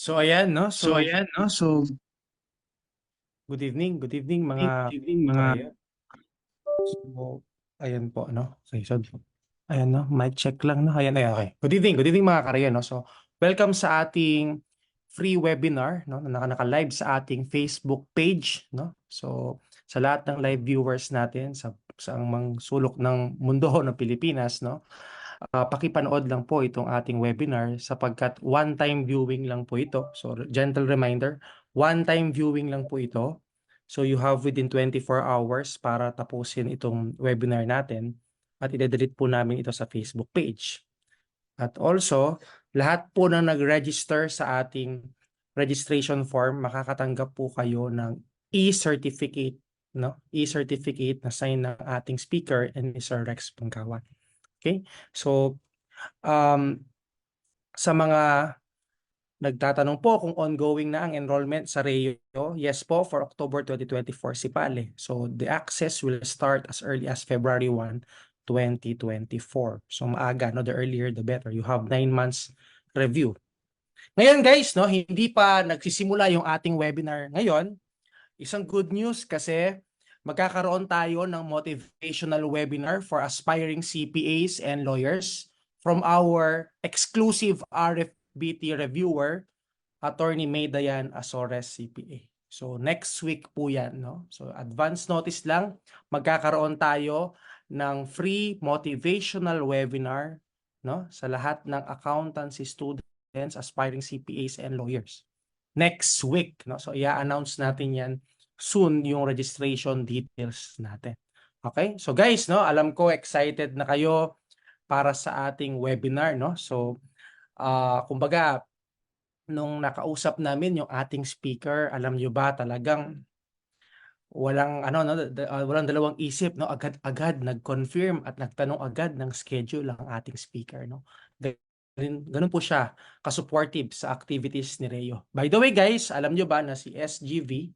So ayan no. So So ayan, no? So good evening mga good evening mga kareyo. So ayan po no. Okay, so ayan no, mic check lang no. Ayan ay okay. Good evening mga kareyo no. So welcome sa ating free webinar no na naka-live sa ating Facebook page no. So sa lahat ng live viewers natin sa mang sulok ng mundo ng Pilipinas no. Pakipanood lang po itong ating webinar sapagkat one-time viewing lang po ito. So gentle reminder, one-time viewing lang po ito. So you have within 24 hours para tapusin itong webinar natin at i-delete po namin ito sa Facebook page. At also, lahat po na nag-register sa ating registration form, makakatanggap po kayo ng e-certificate, no? E-certificate na sign ng ating speaker and Mr. Rex Pangkawan. Okay? So, Um, sa mga nagtatanong po kung ongoing na ang enrollment sa REO, yes po, for October 2024 si Pale. So the access will start as early as February 1, 2024. So maaga, no? The earlier the better. You have 9 months review. Ngayon guys, no, hindi pa nagsisimula yung ating webinar ngayon. Isang good news kasi magkakaroon tayo ng motivational webinar for aspiring CPAs and lawyers from our exclusive RFBT reviewer, Attorney May Dayan Azores CPA. So next week po yan. No? So advance notice lang, magkakaroon tayo ng free motivational webinar no? Sa lahat ng accountancy students, aspiring CPAs and lawyers. Next week. No? So i-announce natin yan soon yung registration details natin. Okay? So guys, no, alam ko excited na kayo para sa ating webinar, no? So kumbaga nung nakausap namin yung ating speaker, alam niyo ba talagang walang ano no, walang dalawang isip no, agad-agad nag-confirm at nagtanong agad ng schedule ang ating speaker no. Ganun po siya ka-supportive sa activities ni Reo. By the way guys, alam niyo ba na si SGV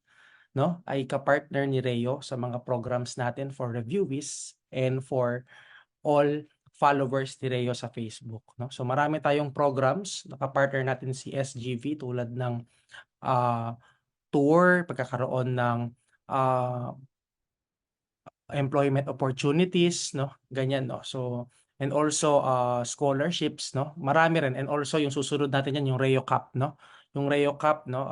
no ay ka-partner ni Reo sa mga programs natin for reviewees and for all followers ni Reo sa Facebook no. So marami tayong programs, naka-partner natin si SGV tulad ng tour, pagkakaroon ng uh, employment opportunities, no? Ganyan, no? So, and also scholarships, no? Marami rin. And also yung susunod natin yan, yung Reo Cup, no? Yung Reo Cup, no?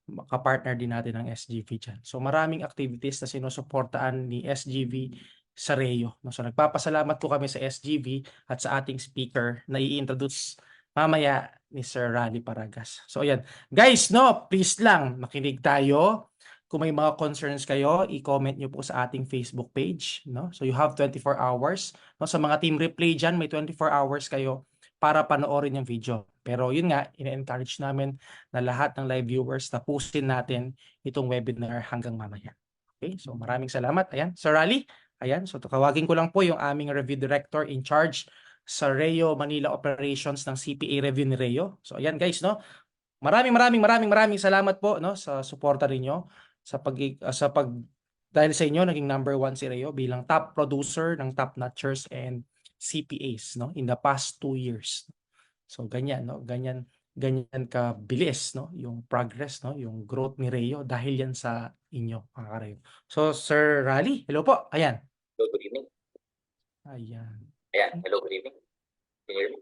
Kapartner din natin ng SGV dyan. So, maraming activities na sinusuportaan ni SGV sa Reo. No? So, nagpapasalamat po kami sa SGV at sa ating speaker na i-introduce mamaya ni Sir Rally Paragas. So, ayan. Guys, no? Please lang, makinig tayo. Kung may mga concerns kayo, i-comment nyo po sa ating Facebook page. No? So you have 24 hours. No? Sa mga team replay dyan, may 24 hours kayo para panoorin yung video. Pero yun nga, ina-encourage namin na lahat ng live viewers na tapusin natin itong webinar hanggang mamaya. Okay, so maraming salamat. Ayan, Sir Rally. Ayan, so tawagin ko lang po yung aming review director in charge sa Reo Manila Operations ng CPA Review ni Reo. So ayan guys, no? Maraming salamat po no sa suporta ninyo sa pag dahil sa inyo naging number 1 si Reo bilang top producer ng top notchers and CPAs no in the past 2 years. So ganyan no, ganyan kabilis no yung progress no, yung growth ni Reo dahil yan sa inyo mga Reo. So Sir Rally, hello po. Ayan. hello, good evening. Ayan. Ayan, hello, good evening. Can you hear me?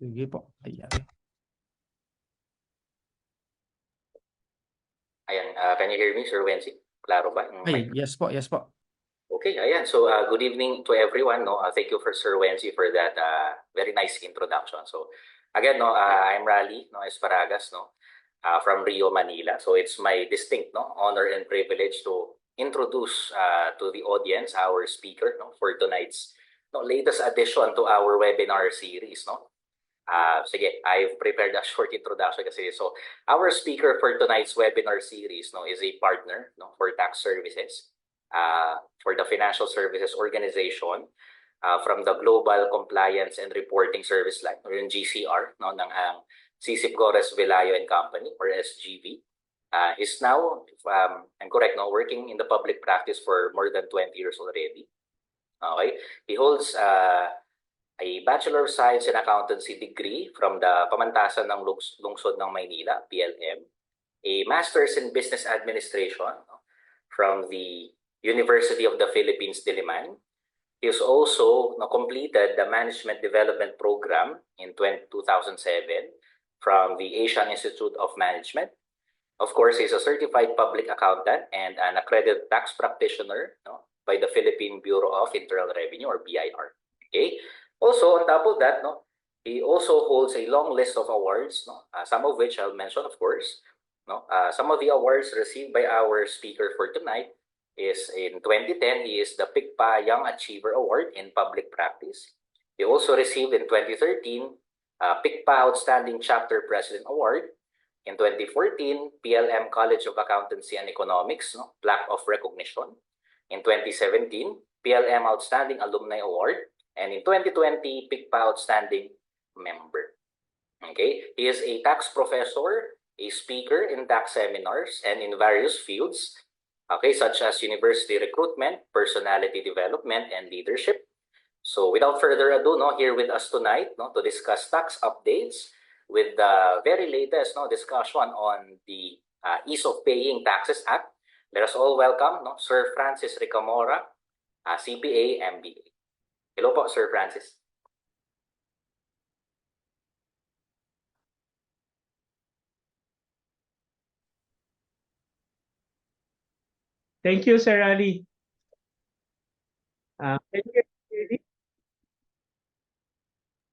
Sige po. Ayan. Ayan, can you hear me, Sir Wency? Klaro ba yung Ay, mic? yes po, yes po. Okay, ayan. So, good evening to everyone. No, thank you for Sir Wency for that very nice introduction. So, again, no, I'm Rally, no, Esparagas, no, from Rio, Manila. So, it's my distinct, no, honor and privilege to introduce to the audience our speaker, no, for tonight's no latest addition to our webinar series, no. Sige, I've prepared a short introduction kasi. So, our speaker for tonight's webinar series no, is a partner no, for tax services for the Financial Services Organization from the Global Compliance and Reporting Service Line or yung GCR no, ng Sisip Gores Velayo and Company or SGV. Is now, if I'm correct, no, working in the public practice for more than 20 years already. Okay? He holds a Bachelor of Science in Accountancy degree from the Pamantasan ng Lungsod ng Maynila, PLM, a Master's in Business Administration from the University of the Philippines, Diliman. He has also completed the Management Development Program in 2007 from the Asian Institute of Management. Of course, he's a certified public accountant and an accredited tax practitioner by the Philippine Bureau of Internal Revenue, or BIR. Okay. Also, on top of that, he also holds a long list of awards, some of which I'll mention, of course. Some of the awards received by our speaker for tonight is in 2010, he is the PICPA Young Achiever Award in Public Practice. He also received in 2013 PICPA Outstanding Chapter President Award. In 2014, PLM College of Accountancy and Economics Plaque of Recognition. In 2017, PLM Outstanding Alumni Award. And in 2020, PICPA Outstanding Member. Okay, he is a tax professor, a speaker in tax seminars and in various fields, okay, such as university recruitment, personality development, and leadership. So without further ado, here with us tonight to discuss tax updates with the very latest discussion on the Ease of Paying Taxes Act. Let us all welcome Sir Francis Ricamora, CPA, MBA. Hello po, Sir Francis. Thank you, Sir Ali. Can you hear me?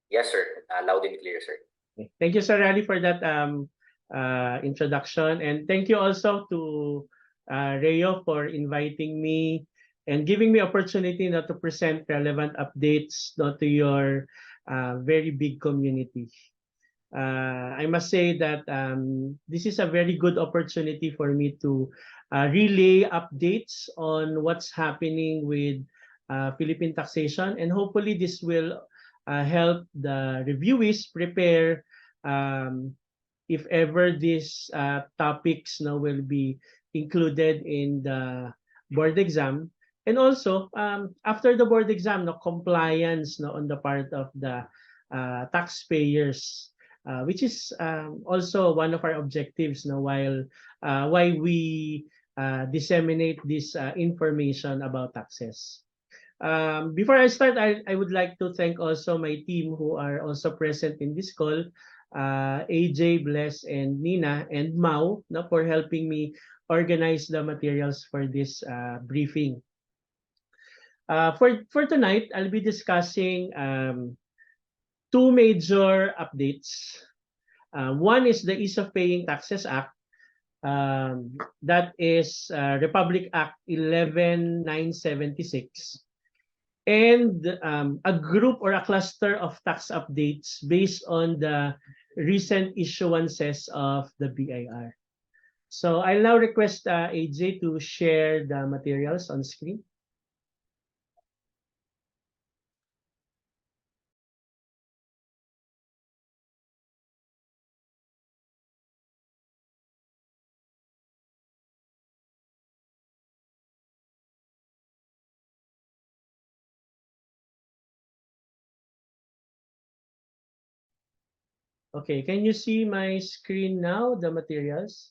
Yes, sir. Loud and clear, sir. Okay. Thank you, Sir Ali, for that introduction. And thank you also to Rayo for inviting me and giving me opportunity to present relevant updates to your very big community. I must say that this is a very good opportunity for me to relay updates on what's happening with Philippine taxation, and hopefully this will help the reviewees prepare if ever these topics will be included in the board exam. And also, after the board exam, compliance on the part of the taxpayers, which is also one of our objectives while why we disseminate this information about taxes. Before I start, I would like to thank also my team who are also present in this call, AJ, Bless, and Nina, and Mau for helping me organize the materials for this briefing. For tonight, I'll be discussing two major updates. One is the Ease of Paying Taxes Act. That is Republic Act 11976. And a group or a cluster of tax updates based on the recent issuances of the BIR. So I'll now request AJ to share the materials on screen. Okay, can you see my screen now, the materials?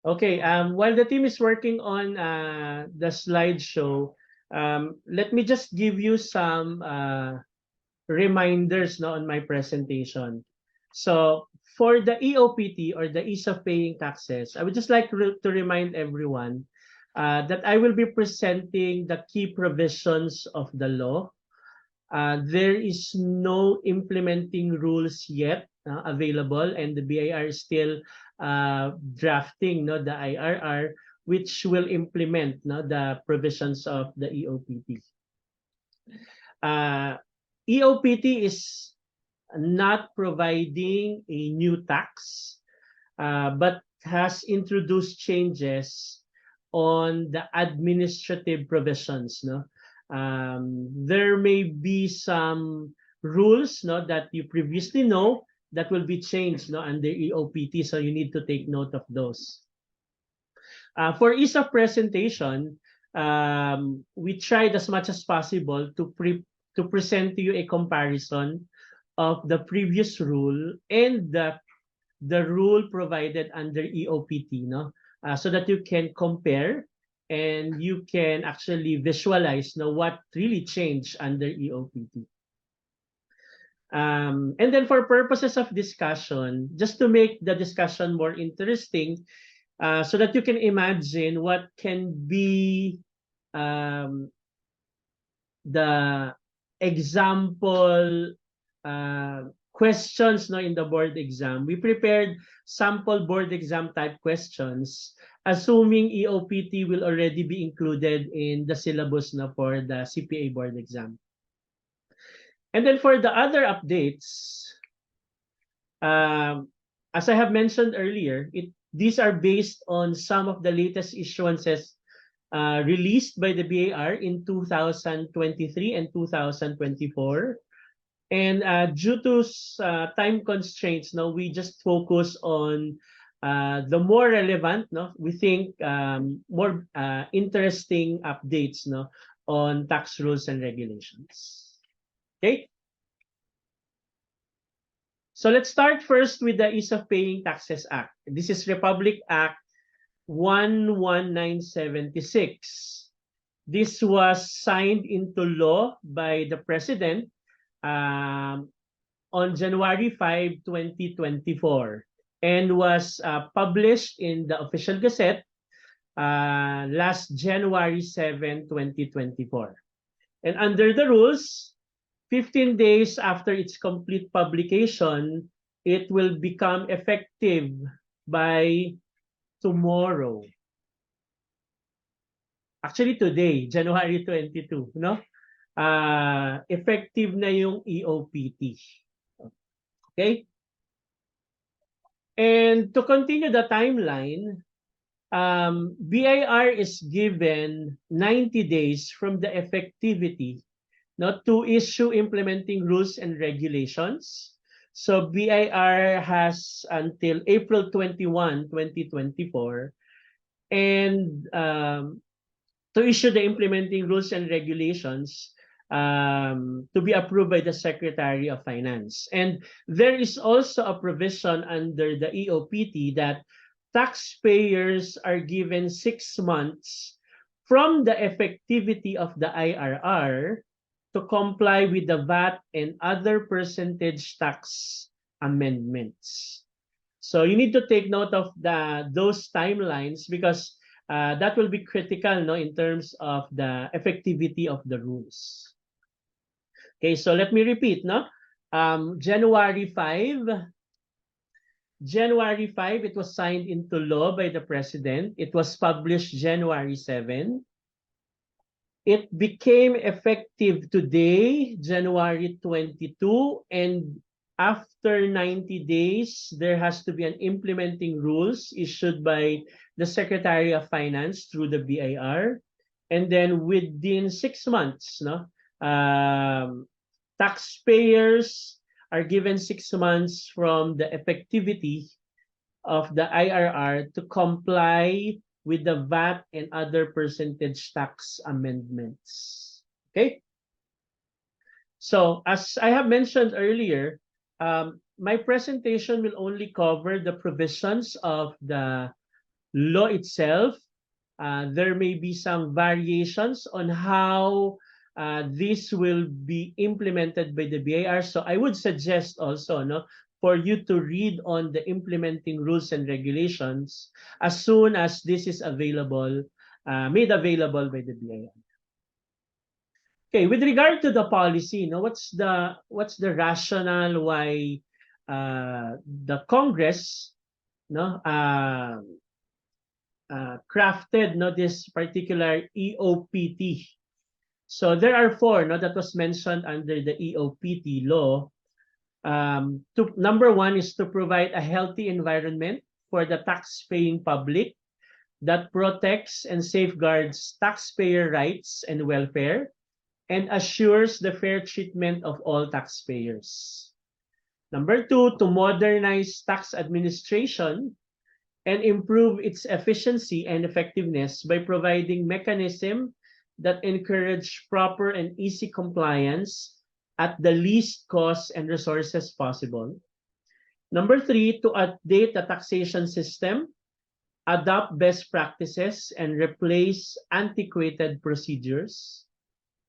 Okay, while the team is working on the slideshow, let me just give you some reminders on my presentation. So for the EOPT, or the Ease of Paying Taxes, I would just like to remind everyone that I will be presenting the key provisions of the law. There is no implementing rules yet available, and the BIR is still drafting the IRR, which will implement the provisions of the EOPT. EOPT is not providing a new tax, but has introduced changes on the administrative provisions. There may be some rules that you previously know that will be changed under EOPT, so you need to take note of those. For ease of presentation, we tried as much as possible to present to you a comparison of the previous rule and the rule provided under EOPT, so that you can compare and you can actually visualize what really changed under EOPT. And then for purposes of discussion, just to make the discussion more interesting, so that you can imagine what can be the example questions in the board exam. We prepared sample board exam type questions, assuming EOPT will already be included in the syllabus for the CPA board exam. And then for the other updates, as I have mentioned earlier, these are based on some of the latest issuances released by the BAR in 2023 and 2024. And due to time constraints, we just focus on the more relevant, we think more interesting updates on tax rules and regulations. Okay. So let's start first with the Ease of Paying Taxes Act. This is Republic Act 11976. This was signed into law by the President on January 5, 2024, and was published in the Official Gazette last January 7, 2024. And under the rules, 15 days after its complete publication, it will become effective by tomorrow. Actually, today, January 22, effective na yung EOPT. Okay? And to continue the timeline, BIR is given 90 days from the effectivity to issue implementing rules and regulations. So BIR has until April 21, 2024, and to issue the implementing rules and regulations to be approved by the Secretary of Finance. And there is also a provision under the EOPT that taxpayers are given 6 months from the effectivity of the IRR to comply with the VAT and other percentage tax amendments. So you need to take note of those timelines, because that will be critical in terms of the effectivity of the rules. Okay, so let me repeat. January 5, it was signed into law by the President. It was published January 7. It became effective today, January 22, and after 90 days, there has to be an implementing rules issued by the Secretary of Finance through the BIR. And then within 6 months, taxpayers are given 6 months from the effectivity of the IRR to comply with the VAT and other percentage tax amendments. Okay? So, as I have mentioned earlier, my presentation will only cover the provisions of the law itself. There may be some variations on how this will be implemented by the BIR. So I would suggest also for you to read on the implementing rules and regulations as soon as this is available, made available by the BIR. Okay, with regard to the policy, what's the rationale why the Congress crafted this particular EOPT. So there are four that was mentioned under the EOPT law. Number one is to provide a healthy environment for the tax-paying public that protects and safeguards taxpayer rights and welfare and assures the fair treatment of all taxpayers. Number two, to modernize tax administration and improve its efficiency and effectiveness by providing mechanisms that encourage proper and easy compliance at the least cost and resources possible. Number three, to update the taxation system, adopt best practices, and replace antiquated procedures.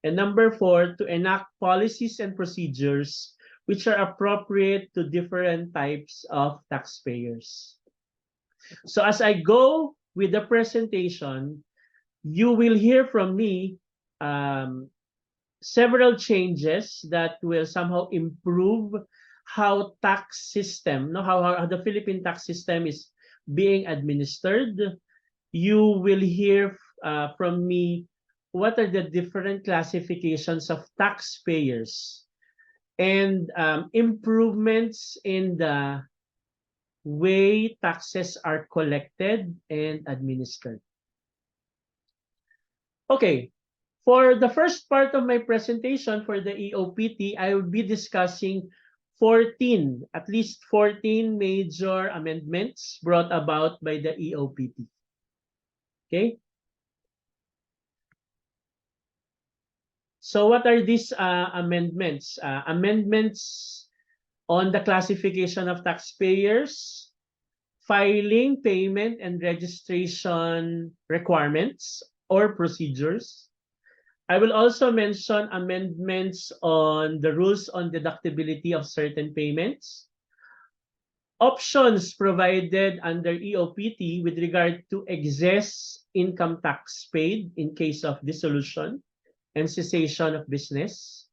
And number four, to enact policies and procedures which are appropriate to different types of taxpayers. So as I go with the presentation, you will hear from me several changes that will somehow improve how tax system, how the Philippine tax system is being administered. You will hear from me what are the different classifications of taxpayers and improvements in the way taxes are collected and administered. Okay, for the first part of my presentation for the EOPT, I will be discussing at least 14 major amendments brought about by the EOPT. Okay? So what are these amendments? Amendments on the classification of taxpayers, filing, payment, and registration requirements or procedures. I will also mention amendments on the rules on deductibility of certain payments, options provided under EOPT with regard to excess income tax paid in case of dissolution and cessation of business,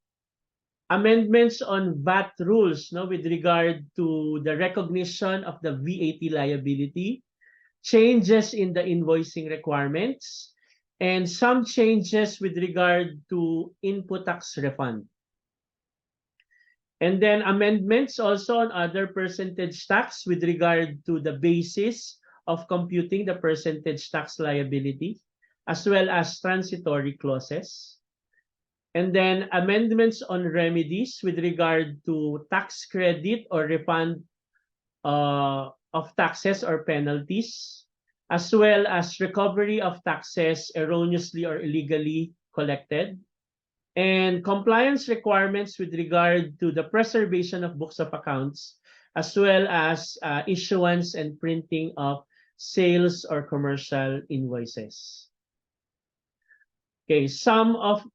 amendments on VAT rules with regard to the recognition of the VAT liability, changes in the invoicing requirements, and some changes with regard to input tax refund. And then amendments also on other percentage tax with regard to the basis of computing the percentage tax liability, as well as transitory clauses. And then amendments on remedies with regard to tax credit or refund of taxes or penalties, as well as recovery of taxes erroneously or illegally collected, and compliance requirements with regard to the preservation of books of accounts, as well as issuance and printing of sales or commercial invoices. Okay, some of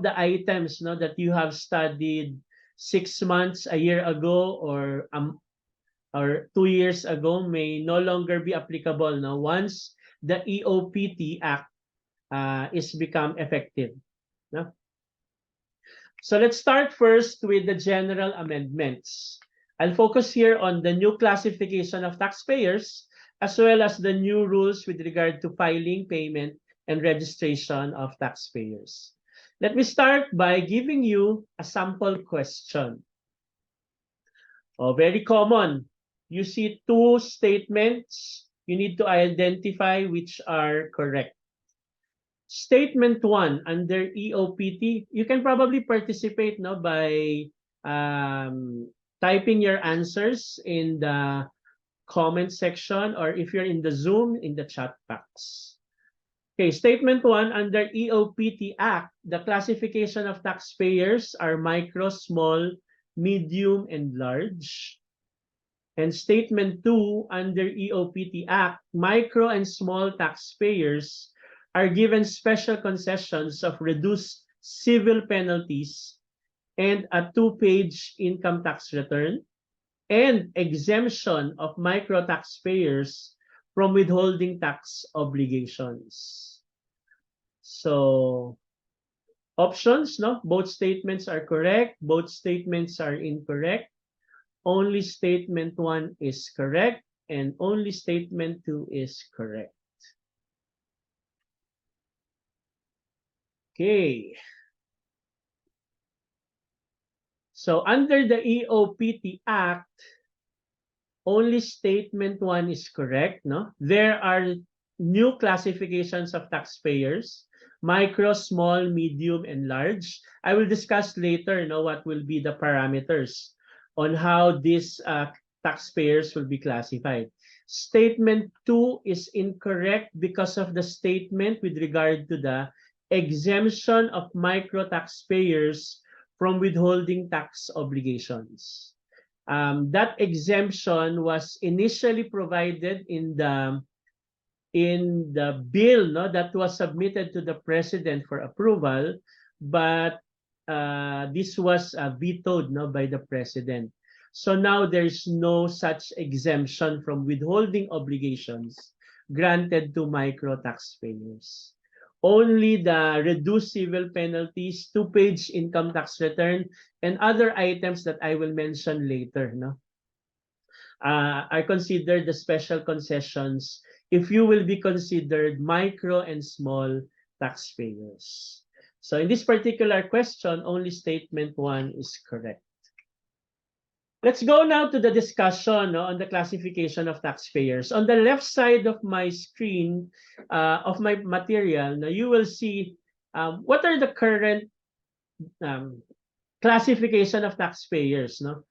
the items that you have studied 6 months, a year ago, or 2 years ago may no longer be applicable now once the EOPT Act is become effective. No? So let's start first with the general amendments. I'll focus here on the new classification of taxpayers, as well as the new rules with regard to filing, payment, and registration of taxpayers. Let me start by giving you a sample question. Very common. You see two statements. You need to identify which are correct. Statement 1 under EOPT, you can probably participate by typing your answers in the comment section, or if you're in the Zoom, in the chat box. Okay, statement 1 under EOPT Act, the classification of taxpayers are micro, small, medium, and large. And statement 2 under EOPT Act, micro and small taxpayers are given special concessions of reduced civil penalties and a 2-page income tax return, and exemption of micro taxpayers from withholding tax obligations. So options, both statements are correct, both statements are incorrect. Only statement 1 is correct. and only statement 2 is correct. Okay. So under the EOPT Act, only statement 1 is correct, no? There are new classifications of taxpayers: micro, small, medium, and large. I will discuss later, no, what will be the parameters on how these taxpayers will be classified. Statement 2 is incorrect because of the statement with regard to the exemption of micro taxpayers from withholding tax obligations. That exemption was initially provided in the bill, no, that was submitted to the president for approval, but this was vetoed, no, by the president. So now there's no such exemption from withholding obligations granted to micro taxpayers. Only the reduced civil penalties, two-page income tax return, and other items that I will mention later, no, are considered the special concessions if you will be considered micro and small taxpayers. So in this particular question, only statement 1 is correct. Let's go now to the discussion, no, on the classification of taxpayers. On the left side of my screen, of my material, now you will see what are the current classification of taxpayers, no?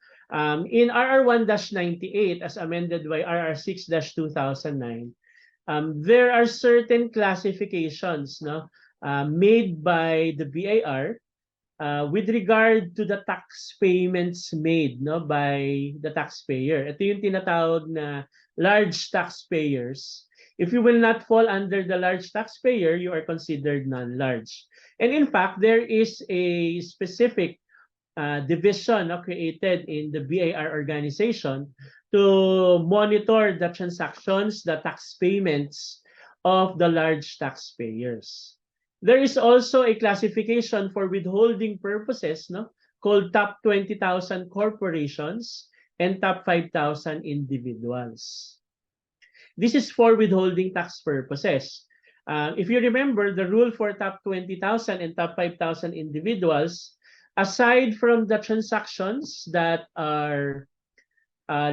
In RR 1-98, as amended by RR 6-2009, there are certain classifications, no, made by the BIR with regard to the tax payments made, no, by the taxpayer. Ito yung tinatawag na large taxpayers. If you will not fall under the large taxpayer, you are considered non-large. And in fact, there is a specific division created in the BIR organization to monitor the transactions, the tax payments of the large taxpayers. There is also a classification for withholding purposes, no, called top 20,000 corporations and top 5,000 individuals. This is for withholding tax purposes. If you remember, the rule for top 20,000 and top 5,000 individuals, aside from the transactions that are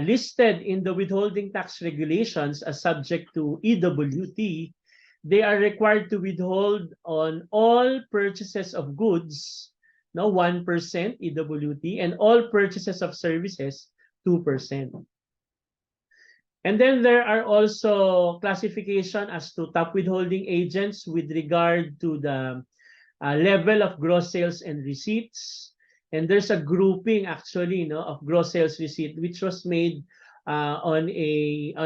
listed in the withholding tax regulations as subject to EWT, they are required to withhold on all purchases of goods, no, 1% EWT, and all purchases of services, 2%. And then there are also classification as to top withholding agents with regard to the level of gross sales and receipts. And there's a grouping actually, no, of gross sales receipt, which was made on a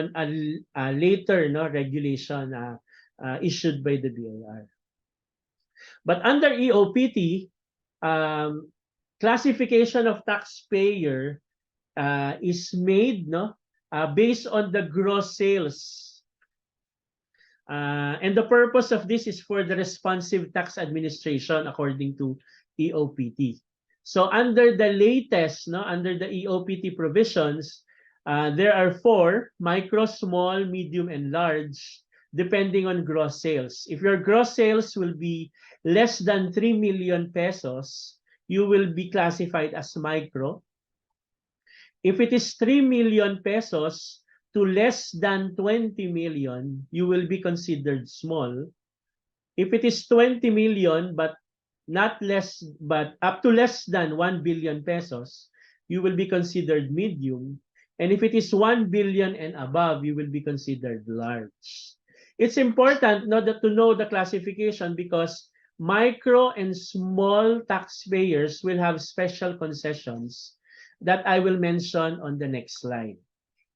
later, no, regulation issued by the BIR. But under EOPT, classification of taxpayer is made, no, based on the gross sales. And the purpose of this is for the responsive tax administration according to EOPT. So under the latest, no, under the EOPT provisions, there are 4: micro, small, medium, and large, depending on gross sales. If your gross sales will be less than 3 million pesos, you will be classified as micro. If it is 3 million pesos to less than 20 million, you will be considered small. If it is 20 million but up to less than 1 billion pesos, you will be considered medium. And if it is 1 billion and above, you will be considered large. It's important to know the classification because micro and small taxpayers will have special concessions that I will mention on the next slide.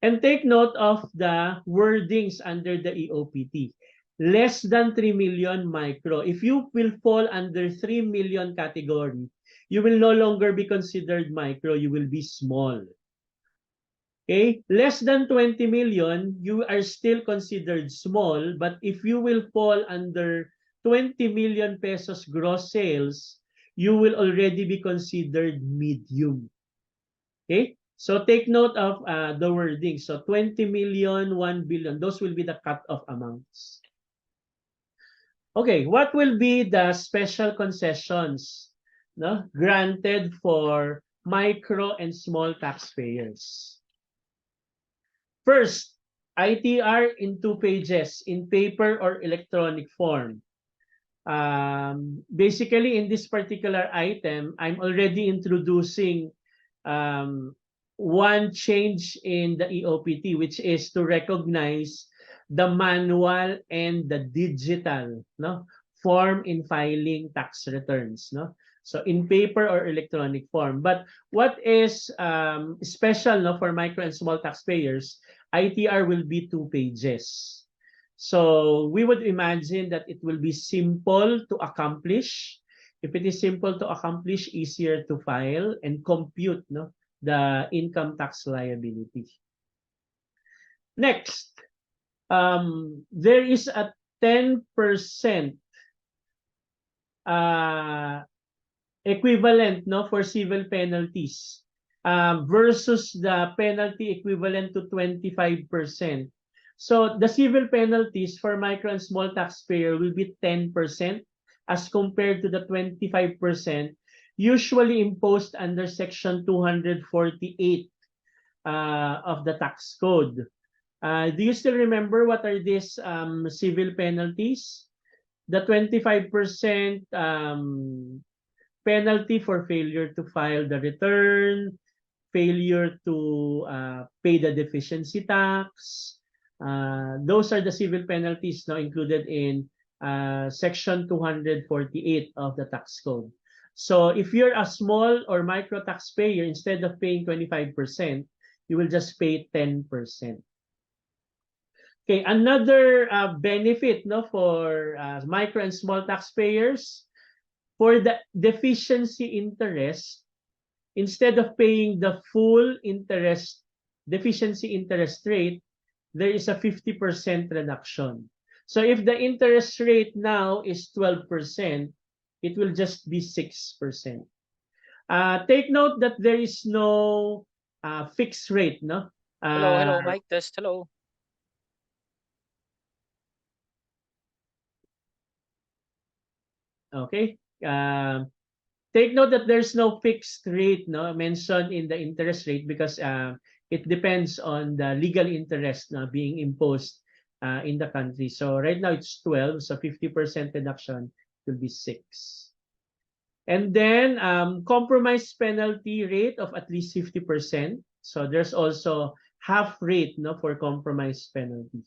And take note of the wordings under the EOPT. Less than 3 million micro. If you will fall under 3 million category, you will no longer be considered micro, you will be small. Okay, less than 20 million, you are still considered small, but if you will fall under 20 million pesos gross sales, you will already be considered medium. Okay, So take note of the wording. So 20 million, 1 billion, those will be the cut-off amounts. Okay, what will be the special concessions, no, granted for micro and small taxpayers? First, ITR in 2 pages, in paper or electronic form. Basically, in this particular item, I'm already introducing one change in the EOPT, which is to recognize the manual and the digital, no, form in filing tax returns, no. So in paper or electronic form. But what is special, no, for micro and small taxpayers, ITR will be 2 pages. So we would imagine that it will be simple to accomplish. If it is simple to accomplish, easier to file and compute, no, the income tax liability. Next, there is a 10% equivalent, no, for civil penalties versus the penalty equivalent to 25%. So the civil penalties for micro and small taxpayer will be 10% as compared to the 25% usually imposed under Section 248 of the tax code. Do you still remember what are these civil penalties? The 25% penalty for failure to file the return, failure to pay the deficiency tax. Those are the civil penalties now included in Section 248 of the tax code. So if you're a small or micro taxpayer, instead of paying 25%, you will just pay 10%. Okay, another benefit, no, for micro and small taxpayers, for the deficiency interest, instead of paying the full interest, deficiency interest rate, there is a 50% reduction. So if the interest rate now is 12%, it will just be 6%. Take note that there is no fixed rate, no? Hello, mic test, hello. Okay. Take note that there's no fixed rate, no, mentioned in the interest rate because it depends on the legal interest na being imposed in the country. So right now it's 12, so 50% reduction will be 6. And then compromise penalty rate of at least 50%. So there's also half rate, no, for compromise penalty.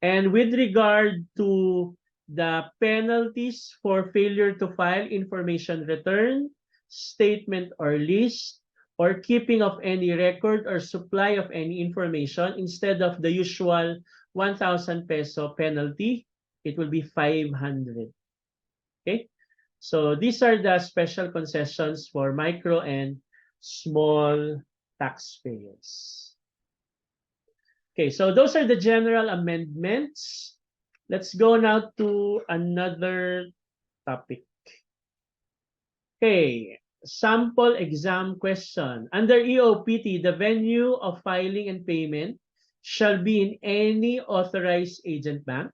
And with regard to the penalties for failure to file information return, statement or list, or keeping of any record or supply of any information, instead of the usual 1,000 peso penalty, it will be 500. Okay? So these are the special concessions for micro and small taxpayers. Okay, so those are the general amendments. Let's go now to another topic. Okay, sample exam question. Under EOPT, the venue of filing and payment shall be in any authorized agent bank,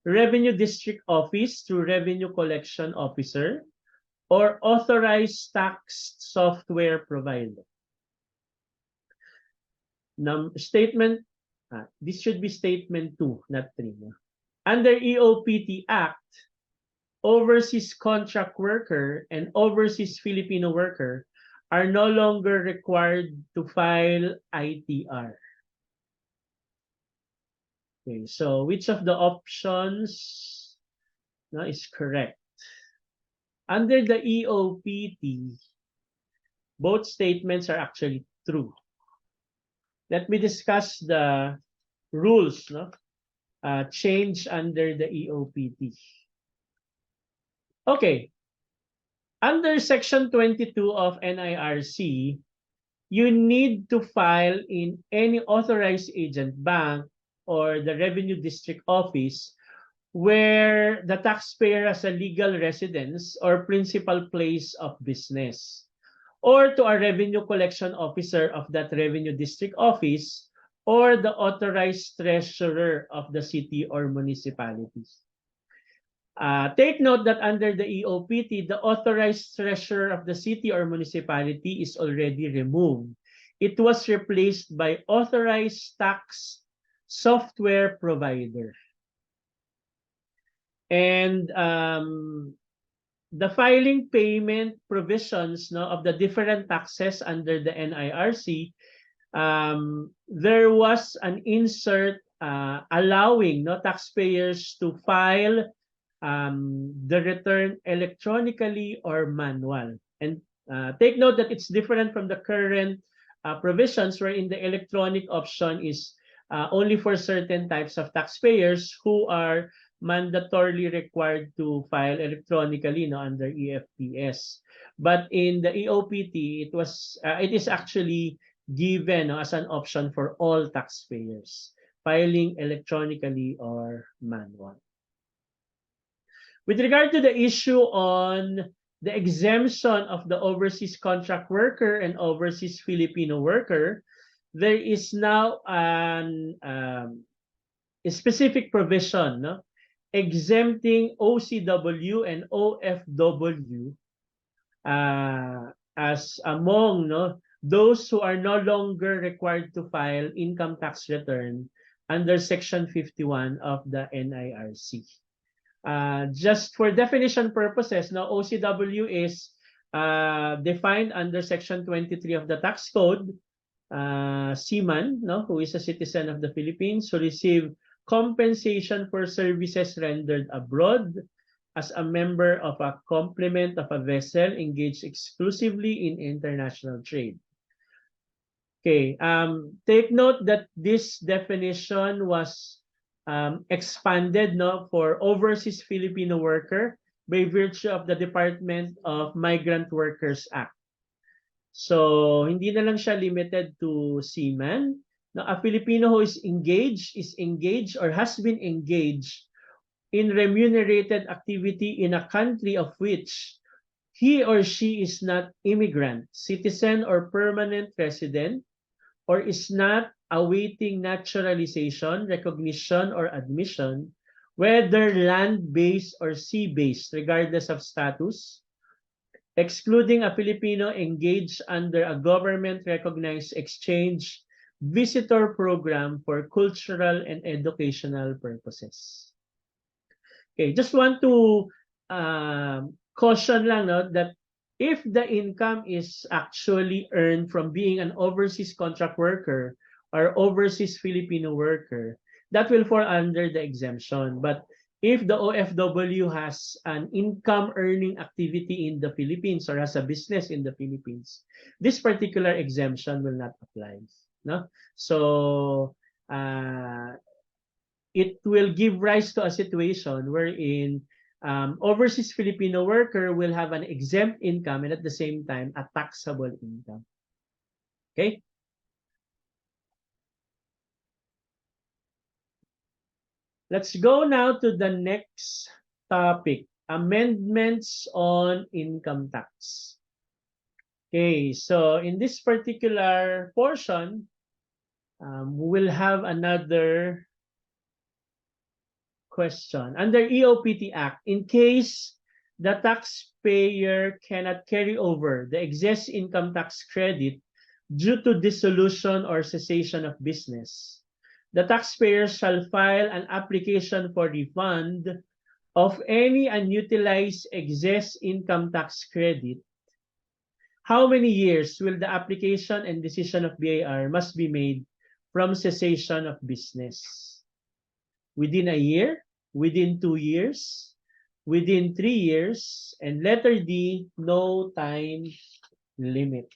revenue district office through revenue collection officer, or authorized tax software provider. Statement, this should be statement 2, not 3. Under EOPT Act, overseas contract worker and overseas Filipino worker are no longer required to file ITR. Okay, so which of the options is correct? Under the EOPT, both statements are actually true. Let me discuss the rules, change under the EOPT. Okay. Under Section 22 of NIRC, you need to file in any authorized agent bank or the revenue district office where the taxpayer has a legal residence or principal place of business, or to a revenue collection officer of that revenue district office or the authorized treasurer of the city or municipalities. Take note that under the EOPT, the authorized treasurer of the city or municipality is already removed. It was replaced by authorized tax software provider. And the filing payment provisions of the different taxes under the NIRC, there was an insert allowing taxpayers to file the return electronically or manual. And take note that it's different from the current provisions wherein the electronic option is only for certain types of taxpayers who are mandatorily required to file electronically under EFTS. But in the EOPT, it is actually given as an option for all taxpayers, filing electronically or manual. With regard to the issue on the exemption of the overseas contract worker and overseas Filipino worker, there is now a specific provision exempting OCW and OFW as among those who are no longer required to file income tax return under Section 51 of the NIRC. Just for definition purposes, OCW is defined under Section 23 of the Tax Code. Seaman, who is a citizen of the Philippines, who receive compensation for services rendered abroad as a member of a complement of a vessel engaged exclusively in international trade. Okay, take note that this definition was expanded for overseas Filipino worker by virtue of the Department of Migrant Workers Act. So, hindi na lang siya limited to seaman. A Filipino who is engaged or has been engaged in remunerated activity in a country of which he or she is not immigrant, citizen, or permanent resident, or is not awaiting naturalization, recognition, or admission, whether land-based or sea-based, regardless of status, excluding a Filipino engaged under a government-recognized exchange visitor program for cultural and educational purposes. Okay, just want to caution lang that if the income is actually earned from being an overseas contract worker or overseas Filipino worker, that will fall under the exemption. But if the OFW has an income earning activity in the Philippines or has a business in the Philippines, this particular exemption will not apply. So it will give rise to a situation wherein overseas Filipino worker will have an exempt income and at the same time a taxable income. Okay? Let's go now to the next topic, amendments on income tax. Okay, so in this particular portion, we'll have another question. Under EOPT Act, in case the taxpayer cannot carry over the excess income tax credit due to dissolution or cessation of business, the taxpayer shall file an application for refund of any unutilized excess income tax credit. How many years will the application and decision of BIR must be made from cessation of business? Within a year, within 2 years, within 3 years, and letter D, no time limit.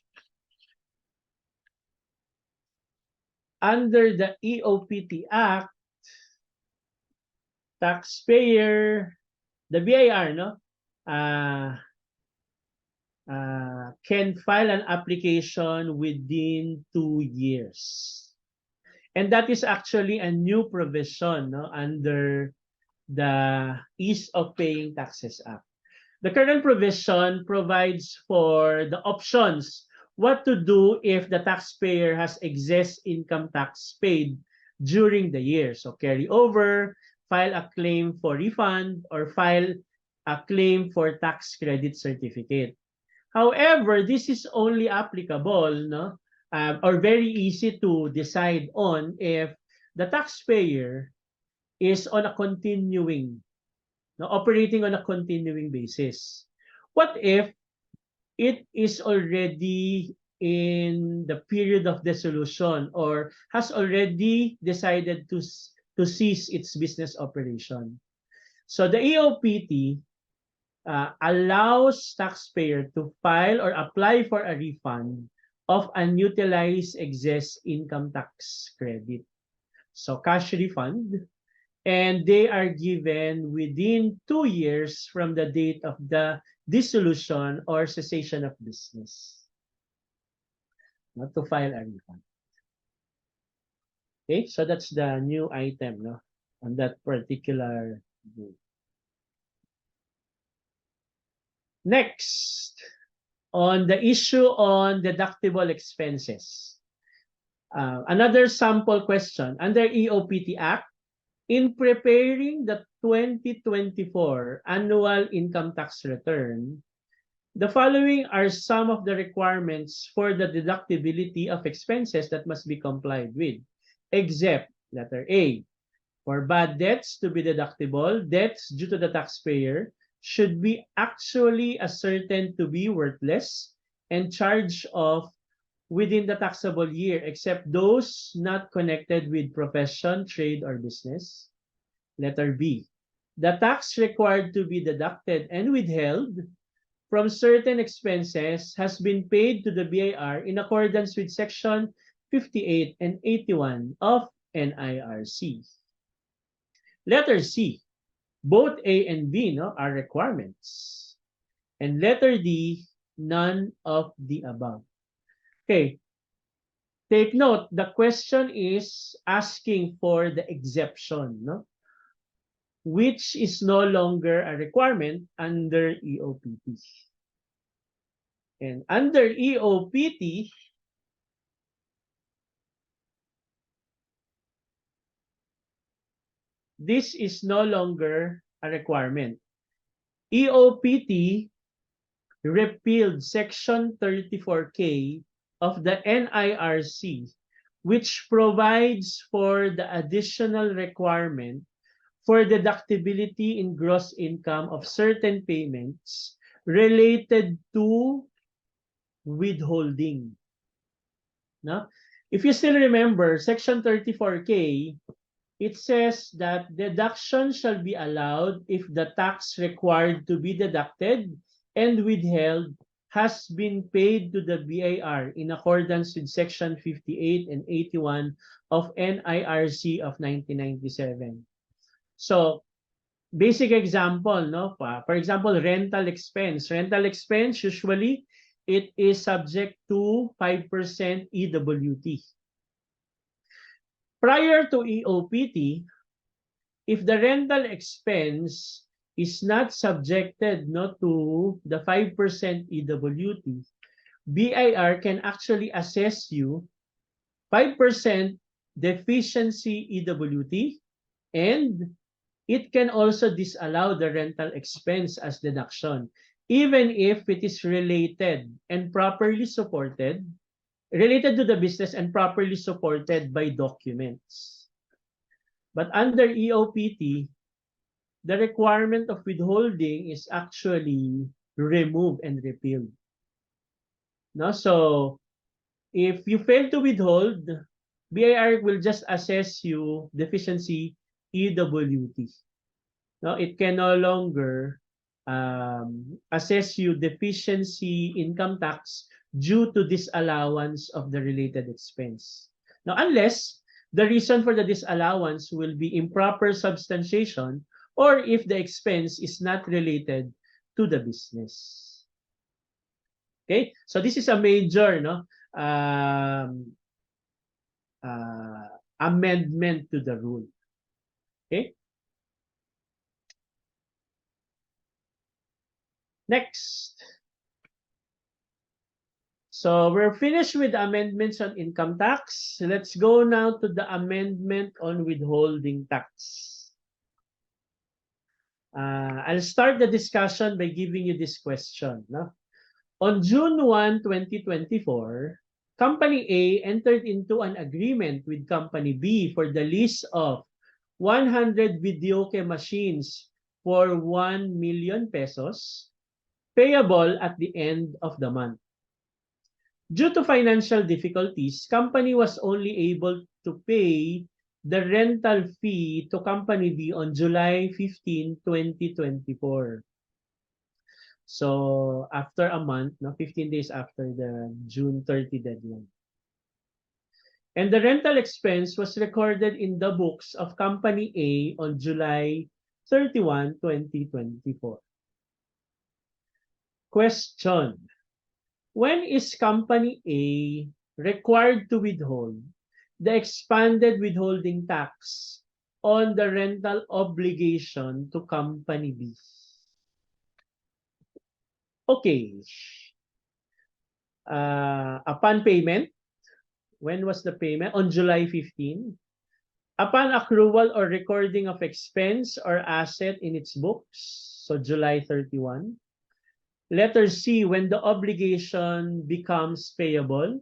Under the EOPT Act, taxpayer, the BIR, can file an application within 2 years. And that is actually a new provision under the Ease of Paying Taxes Act. The current provision provides for the options what to do if the taxpayer has excess income tax paid during the year. So carry over, file a claim for refund, or file a claim for tax credit certificate. However, this is only applicable, no, or very easy to decide on if the taxpayer is on a continuing, no, operating on a continuing basis. What if it is already in the period of dissolution or has already decided to cease its business operation? So the EOPT allows taxpayer to file or apply for a refund of unutilized excess income tax credit. So cash refund, and they are given within 2 years from the date of the dissolution or cessation of business, not to file a refund. Okay, so that's the new item, no, on that particular group. Next, on the issue on deductible expenses. Another sample question. Under EOPT Act, in preparing the 2024 annual income tax return, the following are some of the requirements for the deductibility of expenses that must be complied with, except letter A, for bad debts to be deductible, debts due to the taxpayer should be actually ascertained to be worthless and charged off within the taxable year, except those not connected with profession, trade, or business. Letter B, the tax required to be deducted and withheld from certain expenses has been paid to the BIR in accordance with Section 58 and 81 of NIRC. Letter C, both A and B, no, are requirements. And letter D, none of the above. Okay, take note, the question is asking for the exception, no, which is no longer a requirement under EOPT. And under EOPT, this is no longer a requirement. EOPT repealed Section 34K of the NIRC, which provides for the additional requirement for deductibility in gross income of certain payments related to withholding. No? If you still remember, Section 34K, it says that deduction shall be allowed if the tax required to be deducted and withheld has been paid to the BIR in accordance with Section 58 and 81 of NIRC of 1997. So, basic example, no? For example, rental expense. Rental expense, usually, it is subject to 5% EWT. Prior to EOPT, if the rental expense is not subjected, no, to the 5% EWT, BIR can actually assess you 5% deficiency EWT, and it can also disallow the rental expense as deduction, even if it is related and properly supported, related to the business and properly supported by documents. But under EOPT, the requirement of withholding is actually removed and repealed. No? So, if you fail to withhold, BIR will just assess you deficiency EWT. No? It can no longer assess you deficiency income tax due to disallowance of the related expense. Now, unless the reason for the disallowance will be improper substantiation or if the expense is not related to the business. Okay, so this is a major, no, amendment to the rule. Okay. Next. So we're finished with amendments on income tax. Let's go now to the amendment on withholding tax. I'll start the discussion by giving you this question. No? On June 1, 2024, Company A entered into an agreement with Company B for the lease of 100 videoke machines for 1 million pesos, payable at the end of the month. Due to financial difficulties, company was only able to pay the rental fee to Company B on July 15, 2024. So after a month, 15 days after the June 30 deadline. And the rental expense was recorded in the books of Company A on July 31, 2024. Question. When is Company A required to withhold the expanded withholding tax on the rental obligation to Company B? Okay. Upon payment, when was the payment? On July 15. Upon accrual or recording of expense or asset in its books, so July 31. Letter C, when the obligation becomes payable,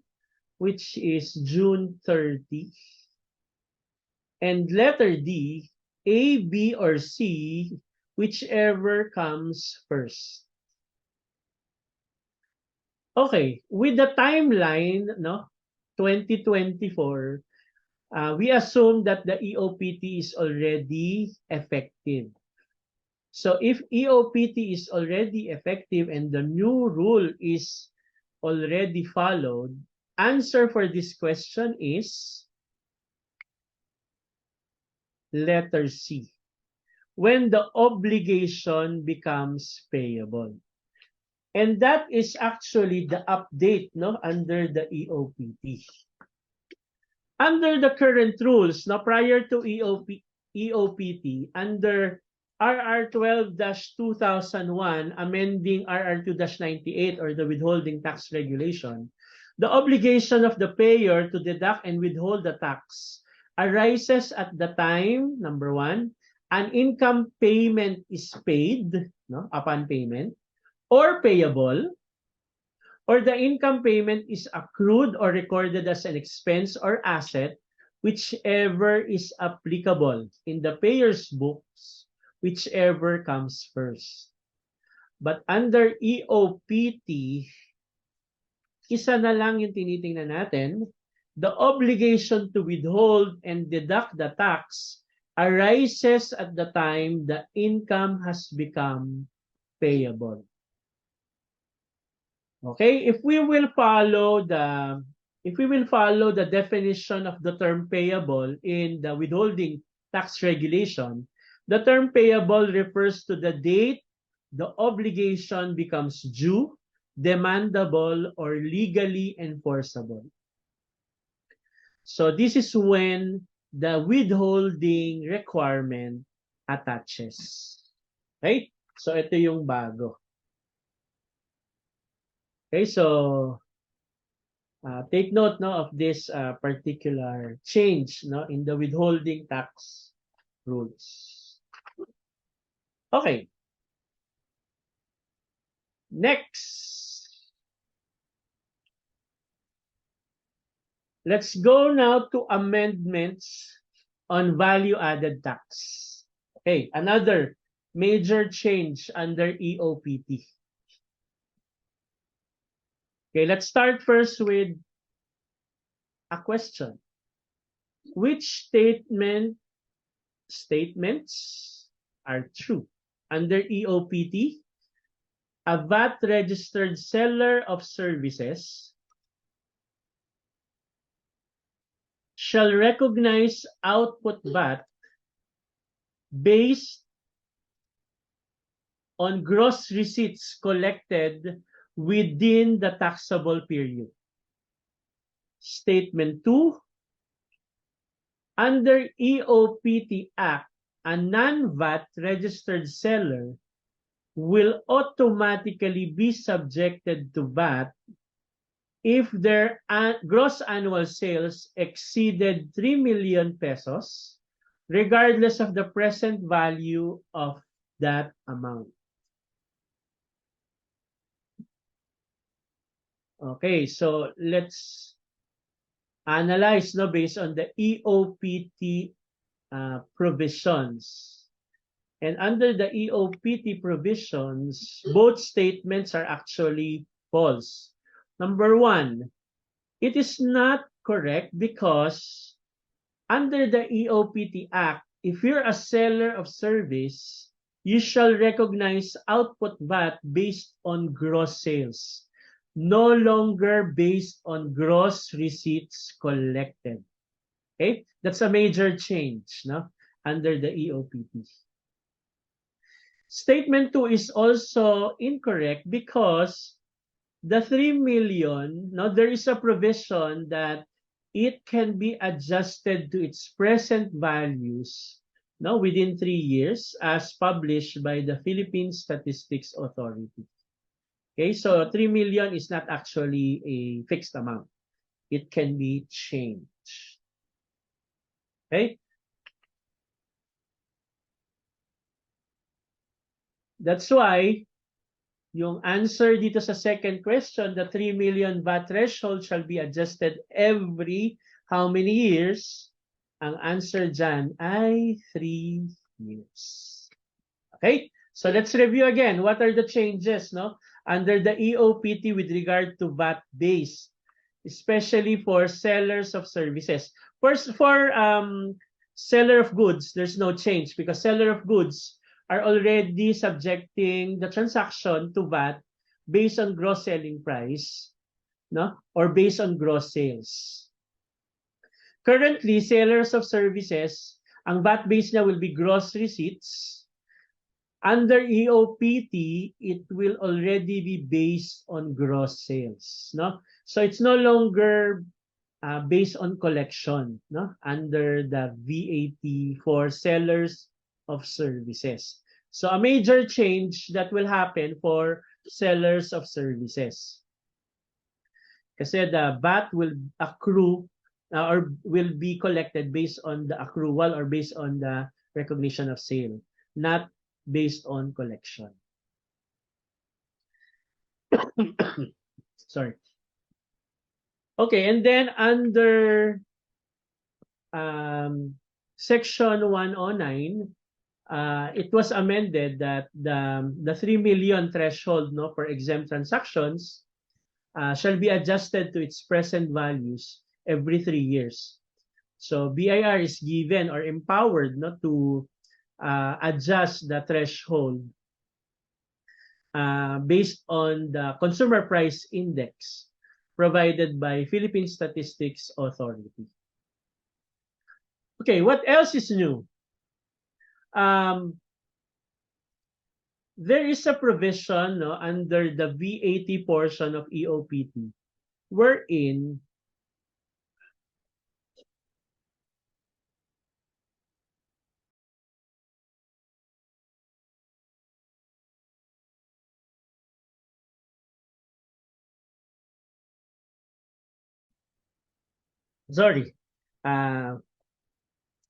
which is June 30. And letter D, A, B, or C, whichever comes first. Okay, with the timeline, 2024, we assume that the EOPT is already effective. So if EOPT is already effective and the new rule is already followed, answer for this question is letter C, when the obligation becomes payable. And that is actually the update under the EOPT. Under the current rules, prior to EOPT, under RR 12-2001, amending RR 2-98 or the withholding tax regulation, the obligation of the payer to deduct and withhold the tax arises at the time, number one, an income payment is paid, upon payment, or payable, or the income payment is accrued or recorded as an expense or asset, whichever is applicable in the payer's books, whichever comes first. But under EOPT, isa na lang yung tinitingnan natin, the obligation to withhold and deduct the tax arises at the time the income has become payable. Okay, if we will follow the definition of the term payable in the withholding tax regulation, the term payable refers to the date the obligation becomes due, demandable, or legally enforceable. So this is when the withholding requirement attaches. Right? So ito yung bago. Okay, so take note of this particular change in the withholding tax rules. Okay. Next. Let's go now to amendments on value-added tax. Okay, another major change under EOPT. Okay, let's start first with a question. Which statements are true? Under EOPT, a VAT-registered seller of services shall recognize output VAT based on gross receipts collected within the taxable period. Statement 2, under EOPT Act, a non-VAT registered seller will automatically be subjected to VAT if their gross annual sales exceeded 3 million pesos, regardless of the present value of that amount. Okay, so let's analyze based on the EOPT provisions. And under the EOPT provisions, both statements are actually false. Number one, it is not correct because under the EOPT Act, if you're a seller of service, you shall recognize output VAT based on gross sales, no longer based on gross receipts collected. Okay, that's a major change, under the EOPT. Statement 2 is also incorrect because the 3 million, there is a provision that it can be adjusted to its present values within 3 years as published by the Philippine Statistics Authority. Okay, so 3 million is not actually a fixed amount. It can be changed. Okay? That's why yung answer dito sa second question, the 3 million VAT threshold shall be adjusted every how many years? Ang answer dyan ay 3 years. Okay? So let's review again. What are the changes under the EOPT with regard to VAT base, especially for sellers of services? First, for seller of goods, there's no change because seller of goods are already subjecting the transaction to VAT based on gross selling price, or based on gross sales. Currently, sellers of services, ang VAT base niya will be gross receipts. Under EOPT, it will already be based on gross sales, So it's no longer based on collection, under the VAT for sellers of services. So a major change that will happen for sellers of services. Kasi the VAT will accrue or will be collected based on the accrual or based on the recognition of sale, not based on collection. Sorry. Okay, and then under Section 109, it was amended that the 3 million threshold for exempt transactions shall be adjusted to its present values every 3 years. So BIR is given or empowered to adjust the threshold based on the consumer price index provided by Philippine Statistics Authority. Okay, what else is new? There is a provision under the VAT portion of EOPT wherein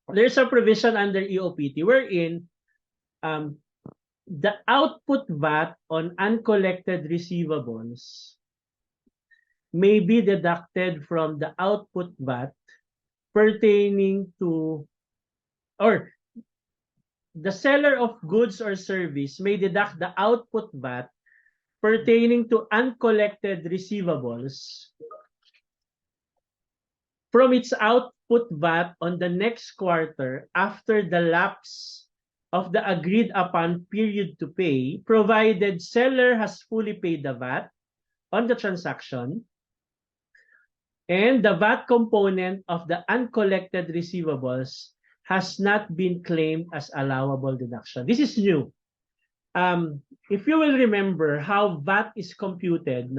there's a provision under EOPT wherein the output VAT on uncollected receivables may be deducted from the output VAT pertaining to, or the seller of goods or service may deduct the output VAT pertaining to uncollected receivables from its output VAT on the next quarter after the lapse of the agreed upon period to pay, provided seller has fully paid the VAT on the transaction and the VAT component of the uncollected receivables has not been claimed as allowable deduction. This is new. If you will remember how VAT is computed,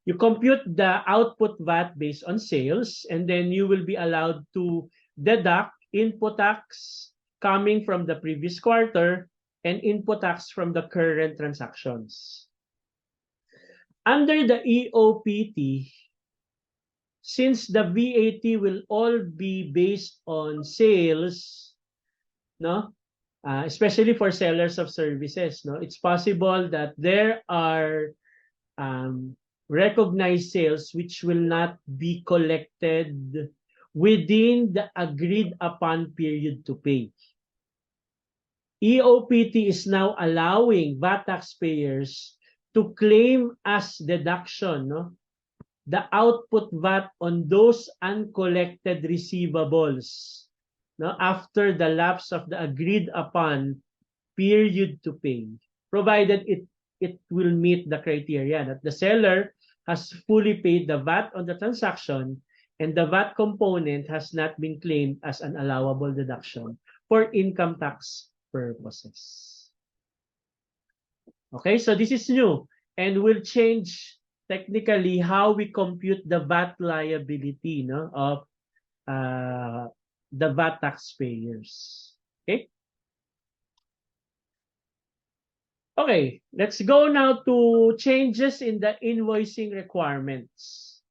you compute the output VAT based on sales, and then you will be allowed to deduct input tax coming from the previous quarter and input tax from the current transactions. Under the EOPT, since the VAT will all be based on sales, no, especially for sellers of services, no, it's possible that there are recognized sales which will not be collected within the agreed upon period to pay. EOPT is now allowing VAT taxpayers to claim as deduction, no, the output VAT on those uncollected receivables, no, after the lapse of the agreed upon period to pay, provided it will meet the criteria that the seller has fully paid the VAT on the transaction and the VAT component has not been claimed as an allowable deduction for income tax purposes. Okay, so this is new and will change technically how we compute the VAT liability, no, of the VAT taxpayers. Okay. Okay, let's go now to changes in the invoicing requirements.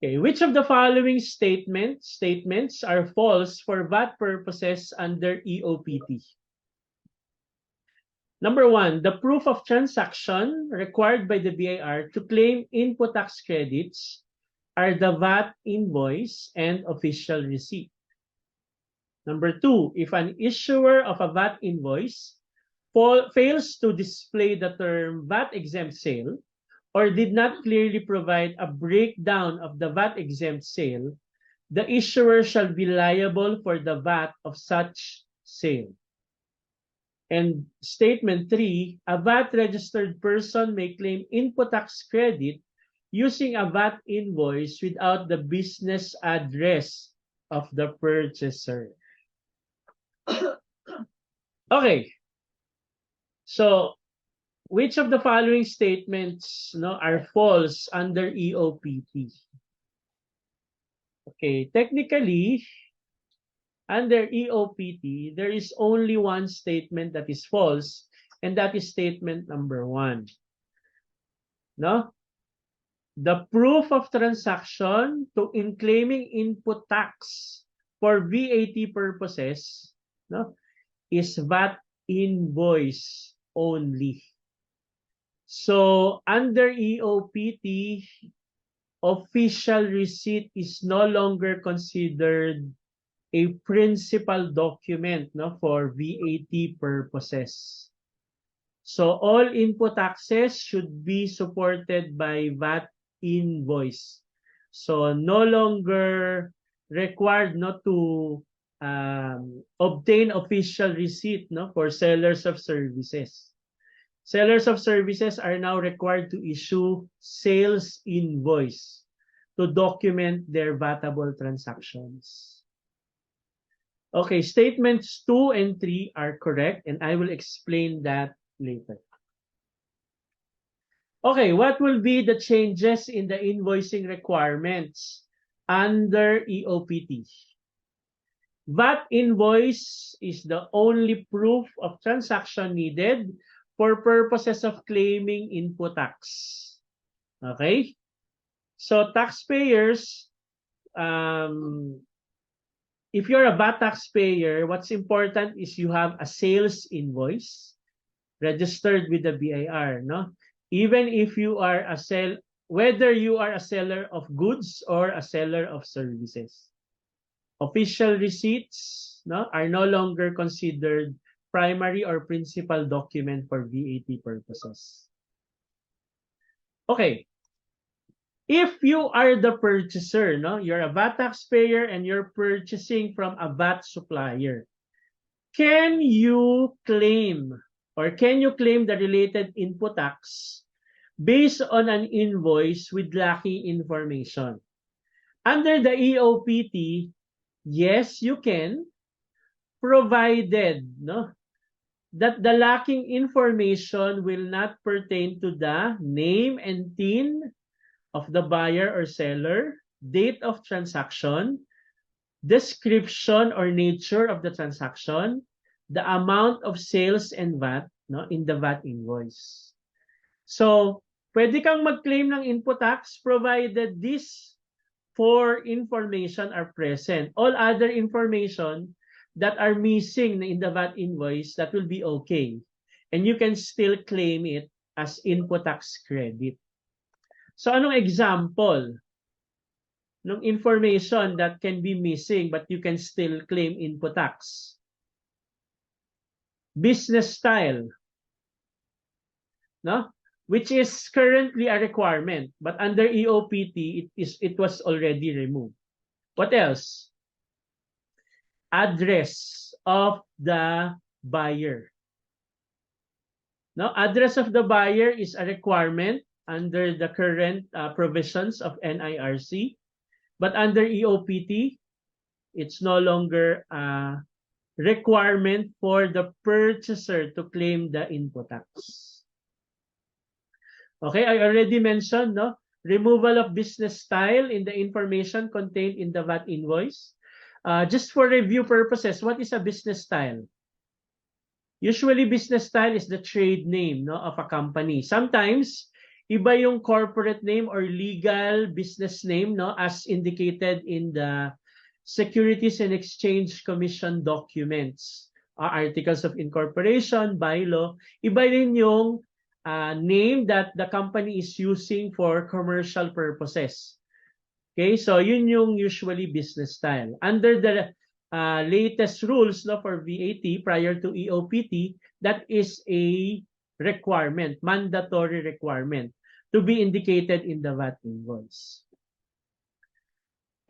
Okay, which of the following statements are false for VAT purposes under EOPT? Number one, the proof of transaction required by the BIR to claim input tax credits are the VAT invoice and official receipt. Number two, if an issuer of a VAT invoice fails to display the term VAT exempt sale or did not clearly provide a breakdown of the VAT exempt sale, the issuer shall be liable for the VAT of such sale. And statement three, a VAT registered person may claim input tax credit using a VAT invoice without the business address of the purchaser. Okay, so which of the following statements, no, are false under EOPT? Okay, technically, under EOPT, there is only one statement that is false, and that is statement number one. No? The proof of transaction in claiming input tax for VAT purposes, no, is VAT invoice only. So under EOPT, official receipt is no longer considered a principal document, no, for VAT purposes. So all input taxes should be supported by VAT invoice. So no longer required not to obtain official receipt, no, for sellers of services. Sellers of services are now required to issue sales invoice to document their VATable transactions. Okay, statements 2 and 3 are correct, and I will explain that later. Okay, what will be the changes in the invoicing requirements under EOPT? VAT invoice is the only proof of transaction needed for purposes of claiming input tax. Okay? So taxpayers, if you're a VAT taxpayer, what's important is you have a sales invoice registered with the BIR, no? Even if you are whether you are a seller of goods or a seller of services. Official receipts, no, are no longer considered primary or principal document for VAT purposes. Okay. If you are the purchaser, no, you're a VAT taxpayer and you're purchasing from a VAT supplier, can you claim the related input tax based on an invoice with lacking information? Under the EOPT, yes, you can, provided, no, that the lacking information will not pertain to the name and TIN of the buyer or seller, date of transaction, description or nature of the transaction, the amount of sales and VAT, no, in the VAT invoice. So, pwede kang mag-claim ng input tax provided these four information are present. All other information that are missing in the VAT invoice, that will be okay. And you can still claim it as input tax credit. So, anong example ng information that can be missing but you can still claim input tax? Business style, no? Which is currently a requirement, but under EOPT it was already removed. What else? Address of the buyer. No, address of the buyer is a requirement under the current provisions of NIRC, but under EOPT, it's no longer a requirement for the purchaser to claim the input tax. Okay, I already mentioned, no, removal of business style in the information contained in the VAT invoice. Just for review purposes, what is a business style? Usually, business style is the trade name, no, of a company. Sometimes, iba yung corporate name or legal business name, no, as indicated in the Securities and Exchange Commission documents, articles of incorporation, bylaw. Iba rin yung name that the company is using for commercial purposes. Okay, so yun yung usually business style. Under the latest rules, no, for VAT prior to EOPT, that is a requirement, mandatory requirement to be indicated in the VAT invoice.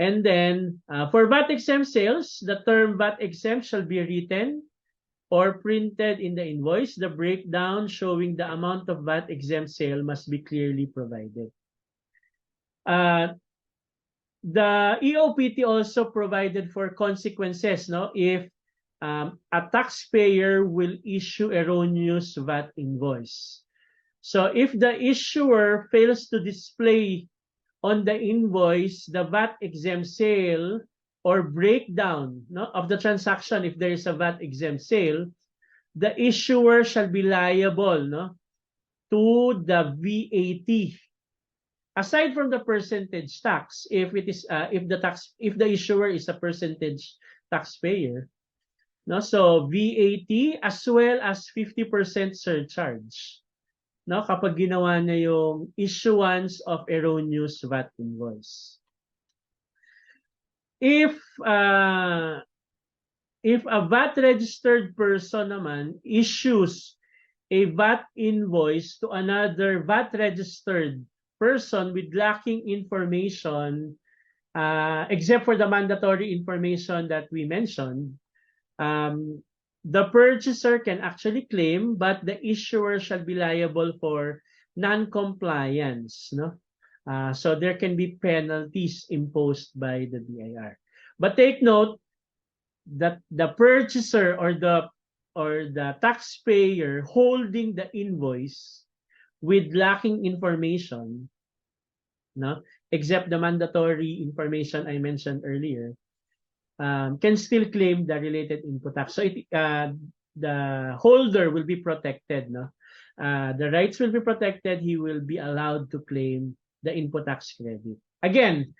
And then for VAT exempt sales, the term VAT exempt shall be written or printed in the invoice. The breakdown showing the amount of VAT exempt sale must be clearly provided. The EOPT also provided for consequences, no, if a taxpayer will issue erroneous VAT invoice. So if the issuer fails to display on the invoice the VAT exempt sale or breakdown, no, of the transaction, if there is a VAT exempt sale, the issuer shall be liable, no, to the VAT. Aside from the percentage tax, if it is if the issuer is a percentage taxpayer, no, so VAT as well as 50% surcharge, no, kapag ginawa na yung issuance of erroneous VAT invoice. If a VAT registered person naman issues a VAT invoice to another VAT registered person with lacking information, except for the mandatory information that we mentioned, the purchaser can actually claim, but the issuer shall be liable for non-compliance, no? So there can be penalties imposed by the BIR. But take note that the purchaser or the taxpayer holding the invoice with lacking information, no, except the mandatory information I mentioned earlier, can still claim the related input tax. So the holder will be protected, no? The rights will be protected. He will be allowed to claim the input tax credit. Again,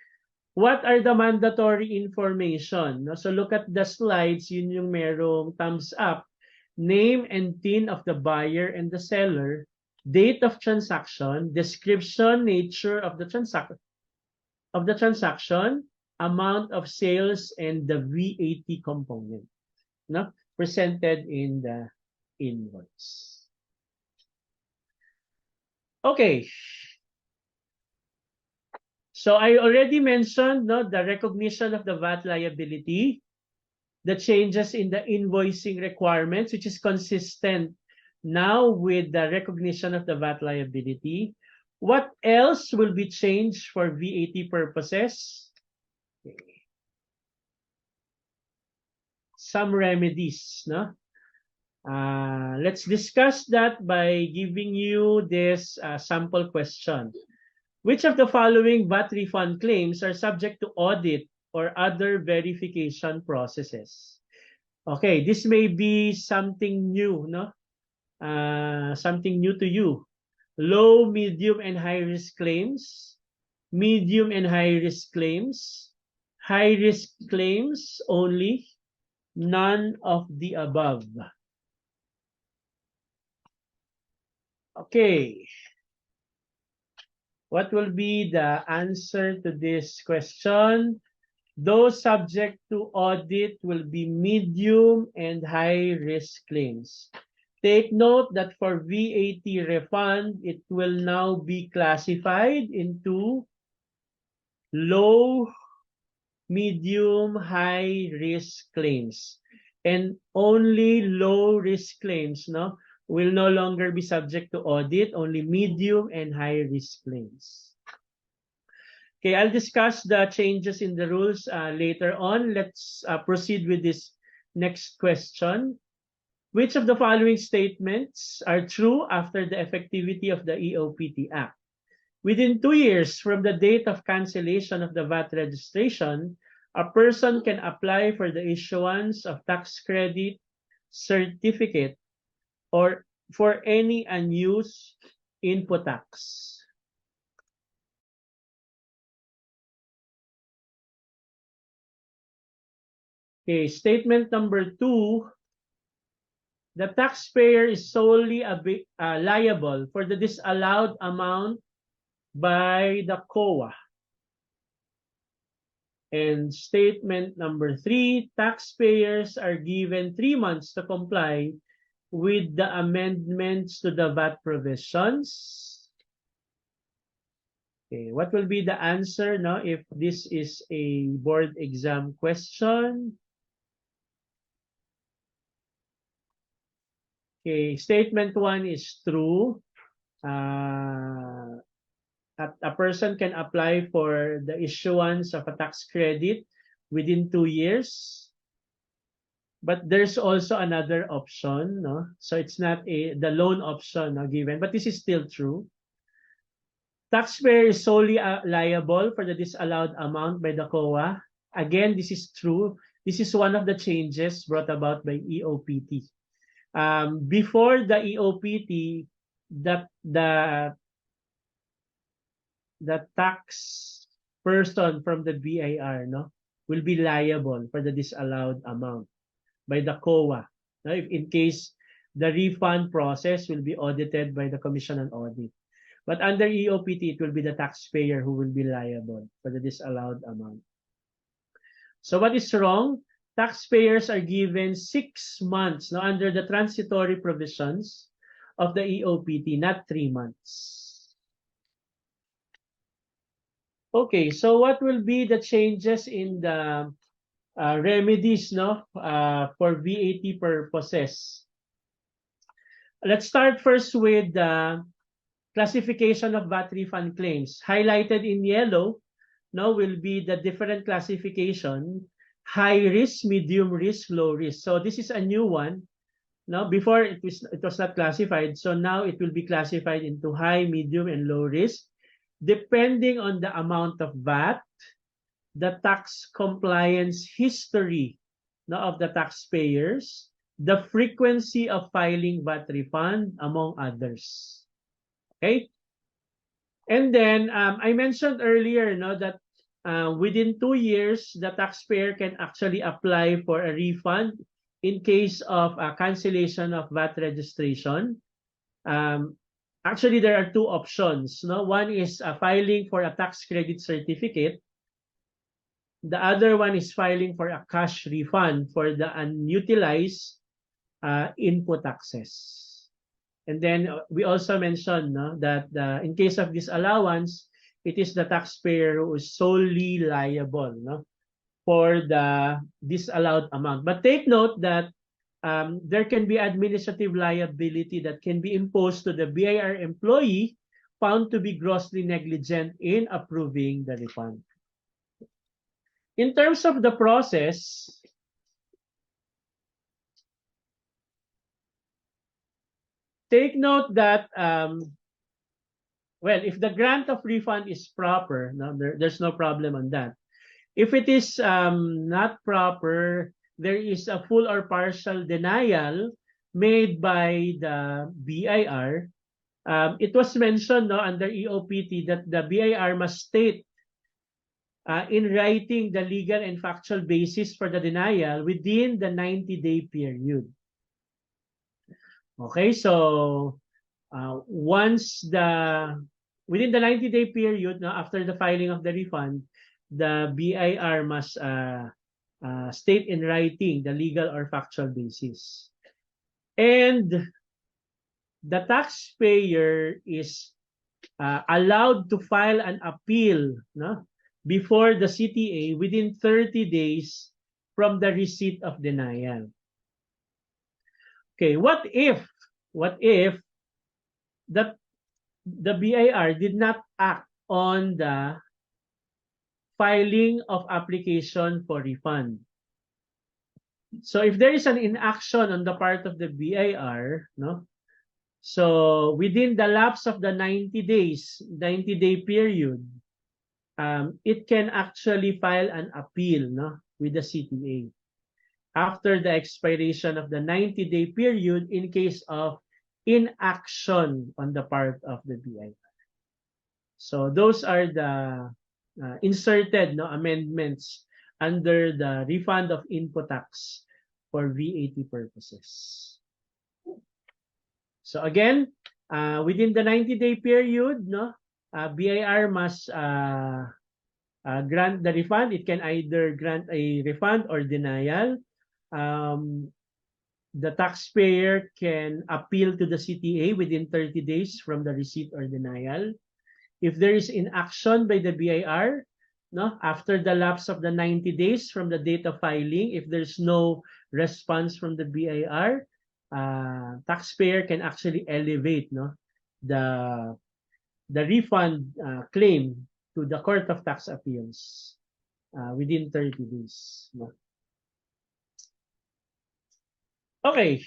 what are the mandatory information? No? So look at the slides. Yun yung merong thumbs up. Name and TIN of the buyer and the seller, date of transaction, description, nature of the transaction, amount of sales, and the VAT component, no, presented in the invoice. Okay. So I already mentioned, no, the recognition of the VAT liability, the changes in the invoicing requirements, which is consistent now with the recognition of the VAT liability. What else will be changed for VAT purposes? Okay. Some remedies, no? Let's discuss that by giving you this sample question. Which of the following VAT refund claims are subject to audit or other verification processes? Okay, this may be something new, no? Something new to you. Low, medium, and high risk claims, medium and high risk claims, high risk claims only, none of the above. Okay. What will be the answer to this question? Those subject to audit will be medium and high risk claims. Take note that for VAT refund, it will now be classified into low, medium, high risk claims. And only low risk claims, no, will no longer be subject to audit, only medium and high risk claims. Okay, I'll discuss the changes in the rules later on. Let's proceed with this next question. Which of the following statements are true after the effectivity of the EOPT Act? Within 2 years from the date of cancellation of the VAT registration, a person can apply for the issuance of tax credit certificate or for any unused input tax. Okay, statement number 2, the taxpayer is solely liable for the disallowed amount by the COA. And statement number 3, taxpayers are given 3 months to comply with the amendments to the VAT provisions. Okay, what will be the answer now if this is a board exam question? Okay, statement 1 is true. A person can apply for the issuance of a tax credit within 2 years. But there's also another option, no? So it's not the loan option given, but this is still true. Taxpayer is solely liable for the disallowed amount by the COA. Again, this is true. This is one of the changes brought about by EOPT. Before the EOPT, the tax person from the BIR, no, will be liable for the disallowed amount by the COA. No, if in case the refund process will be audited by the Commission on Audit. But under EOPT, it will be the taxpayer who will be liable for the disallowed amount. So what is wrong? Taxpayers are given 6 months under the transitory provisions of the EOPT, not 3 months. Okay, so what will be the changes in the remedies for VAT purposes? Let's start first with the classification of VAT refund claims. Highlighted in yellow will be the different classification: high risk, medium risk, low risk. So this is a new one. Now, before it was not classified, so now it will be classified into high, medium, and low risk, depending on the amount of VAT, the tax compliance history of the taxpayers, the frequency of filing VAT refund, among others. Okay? And then I mentioned earlier that within 2 years, the taxpayer can actually apply for a refund in case of a cancellation of VAT registration. Actually, there are 2 options. One is filing for a tax credit certificate. The other one is filing for a cash refund for the unutilized input taxes. And then we also mentioned that in case of disallowance, it is the taxpayer who is solely liable for the disallowed amount. But take note that there can be administrative liability that can be imposed to the BIR employee found to be grossly negligent in approving the refund. In terms of the process, take note that, well, if the grant of refund is proper, there's no problem on that. If it is not proper, there is a full or partial denial made by the BIR, it was mentioned under EOPT that the BIR must state in writing the legal and factual basis for the denial within the 90-day period. Okay, so within the 90-day period, after the filing of the refund, the BIR must state in writing the legal or factual basis. And the taxpayer is allowed to file an appeal before the CTA within 30 days from the receipt of denial. Okay, what if the BIR did not act on the filing of application for refund? So if there is an inaction on the part of the BIR, so within the lapse of the 90-day period, it can actually file an appeal with the CTA after the expiration of the 90-day period in case of inaction on the part of the BIR. So those are the inserted amendments under the refund of input tax for VAT purposes. So again, within the 90-day period, BIR must grant the refund. It can either grant a refund or denial. The taxpayer can appeal to the CTA within 30 days from the receipt or denial. If there is inaction by the BIR, after the lapse of the 90 days from the date of filing, if there's no response from the BIR, taxpayer can actually elevate the refund claim to the Court of Tax Appeals within 30 days. Okay.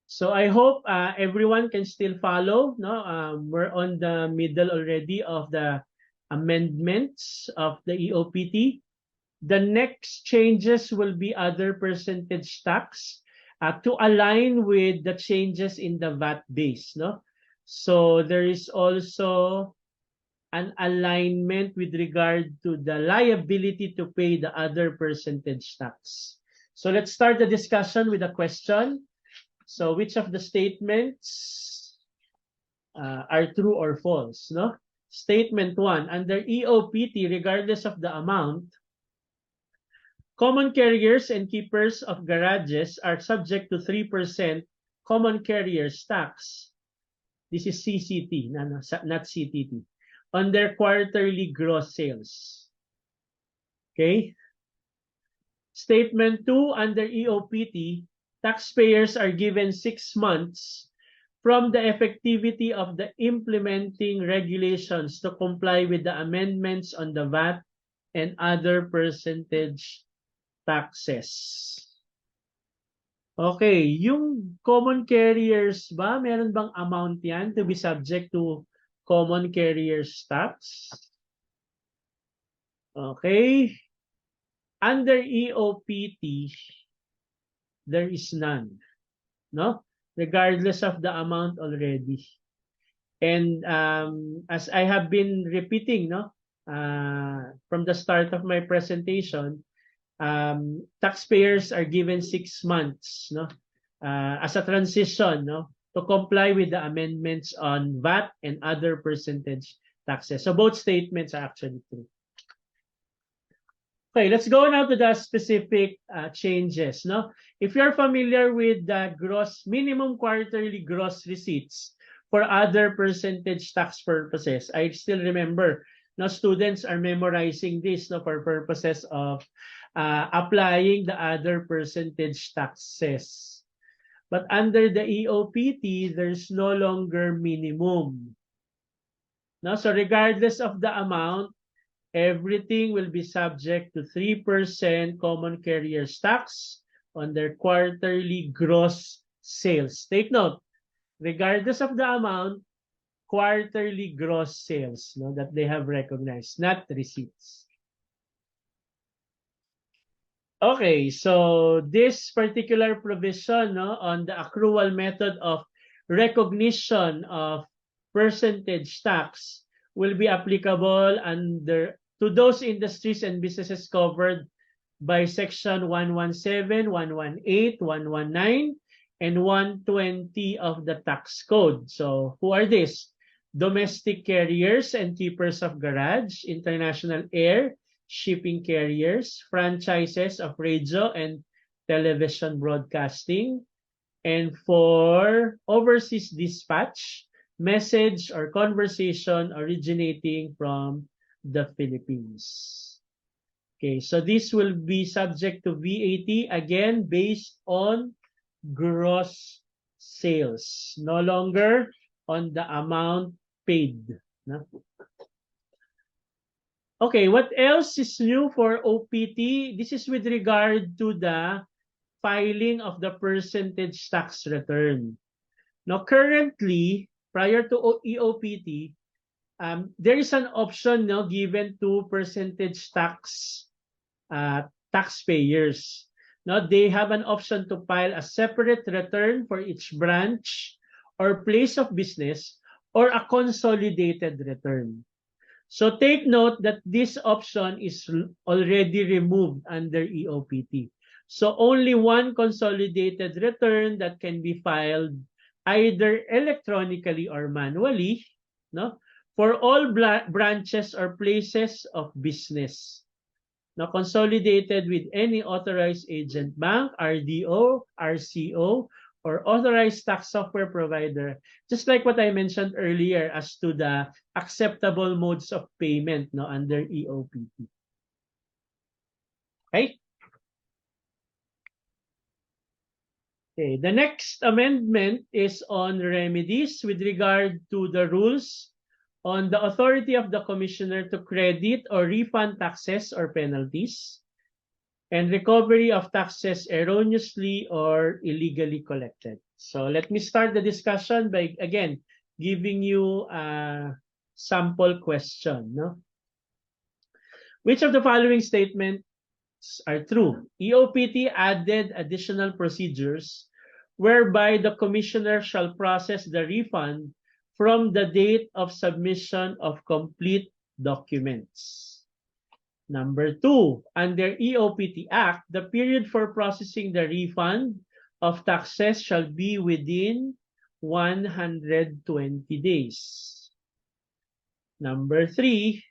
So I hope everyone can still follow. We're on the middle already of the amendments of the EOPT. The next changes will be other percentage tax to align with the changes in the VAT base. So there is also an alignment with regard to the liability to pay the other percentage tax. So let's start the discussion with a question. So which of the statements are true or false? Statement 1, under EOPT, regardless of the amount, common carriers and keepers of garages are subject to 3% common carriers tax. This is CCT, not CTT, on their quarterly gross sales. Okay. Statement 2, under EOPT, taxpayers are given 6 months from the effectivity of the implementing regulations to comply with the amendments on the VAT and other percentage taxes. Okay, yung common carriers ba, meron bang amount yan to be subject to common carriers tax? Okay. Under EOPT, there is none, regardless of the amount already. And as I have been repeating from the start of my presentation, taxpayers are given 6 months as a transition to comply with the amendments on VAT and other percentage taxes. So both statements are actually true. Okay, let's go now to the specific changes. If you're familiar with the minimum quarterly gross receipts for other percentage tax purposes, I still remember students are memorizing this for purposes of applying the other percentage taxes. But under the EOPT, there's no longer minimum. So regardless of the amount, everything will be subject to 3% common carriers tax on their quarterly gross sales. Take note, regardless of the amount, quarterly gross sales that they have recognized, not receipts. Okay, so this particular provision, no, on the accrual method of recognition of percentage tax will be applicable to those industries and businesses covered by Section 117, 118, 119, and 120 of the tax code. So who are these? Domestic carriers and keepers of garage, international air shipping carriers, franchises of radio and television broadcasting, and for overseas dispatch, message or conversation originating from the Philippines. Okay, so this will be subject to VAT, again, based on gross sales, no longer on the amount paid. No? Okay, what else is new for OPT? This is with regard to the filing of the percentage tax return. Now, currently, prior to EOPT, there is an option now given to percentage tax taxpayers. Now, they have an option to file a separate return for each branch or place of business or a consolidated return. So take note that this option is already removed under EOPT. So only one consolidated return that can be filed either electronically or manually, no, for all branches or places of business. Now, consolidated with any authorized agent bank, RDO, RCO, or authorized tax software provider, just like what I mentioned earlier as to the acceptable modes of payment, no, under EOPT. Okay? Okay, the next amendment is on remedies with regard to the rules on the authority of the commissioner to credit or refund taxes or penalties, and recovery of taxes erroneously or illegally collected. So let me start the discussion by, again, giving you a sample question. No? Which of the following statements are true? EOPT added additional procedures whereby the commissioner shall process the refund from the date of submission of complete documents. Number 2, under EOPT Act, the period for processing the refund of taxes shall be within 120 days. Number 3,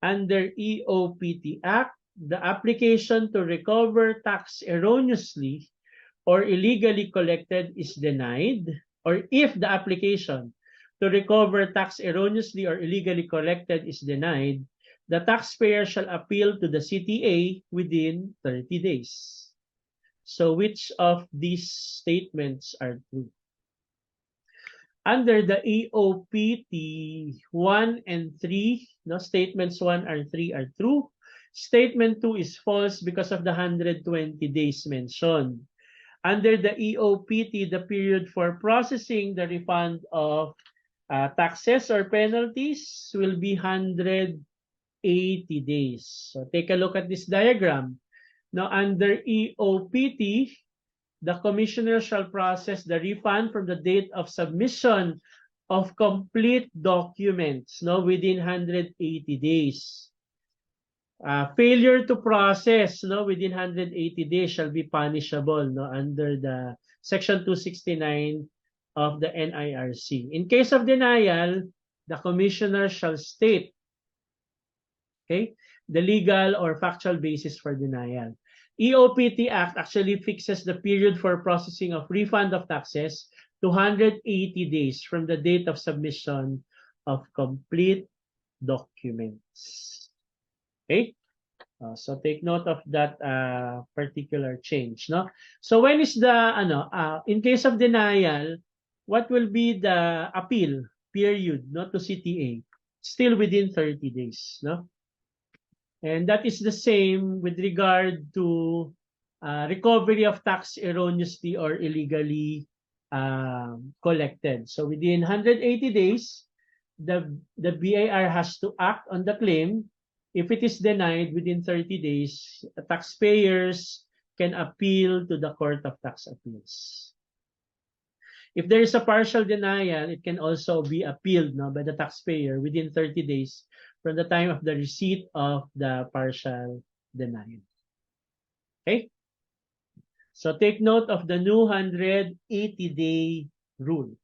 under EOPT Act, the application to recover tax erroneously or illegally collected is denied, or if the application to recover tax erroneously or illegally collected is denied, the taxpayer shall appeal to the CTA within 30 days. So which of these statements are true? Under the EOPT 1 and 3, no, statements 1 and 3 are true. Statement 2 is false because of the 120 days mentioned. Under the EOPT, the period for processing the refund of taxes or penalties will be 180 days. So take a look at this diagram. Now, under EOPT, the commissioner shall process the refund from the date of submission of complete documents, no, within 180 days. Failure to process, no, within 180 days shall be punishable, no, under the Section 269 of the NIRC. In case of denial, the commissioner shall state, okay, the legal or factual basis for denial. EOPT Act actually fixes the period for processing of refund of taxes to 180 days from the date of submission of complete documents. Okay? So take note of that particular change. No? So when is the, in case of denial, what will be the appeal period, no, to CTA? Still within 30 days. No? And that is the same with regard to recovery of tax erroneously or illegally collected. So within 180 days, the BIR has to act on the claim If it is denied within 30 days, taxpayers can appeal to the Court of Tax Appeals. If there is a partial denial, it can also be appealed by the taxpayer within 30 days from the time of the receipt of the partial denial. Okay? So take note of the new 180-day rule.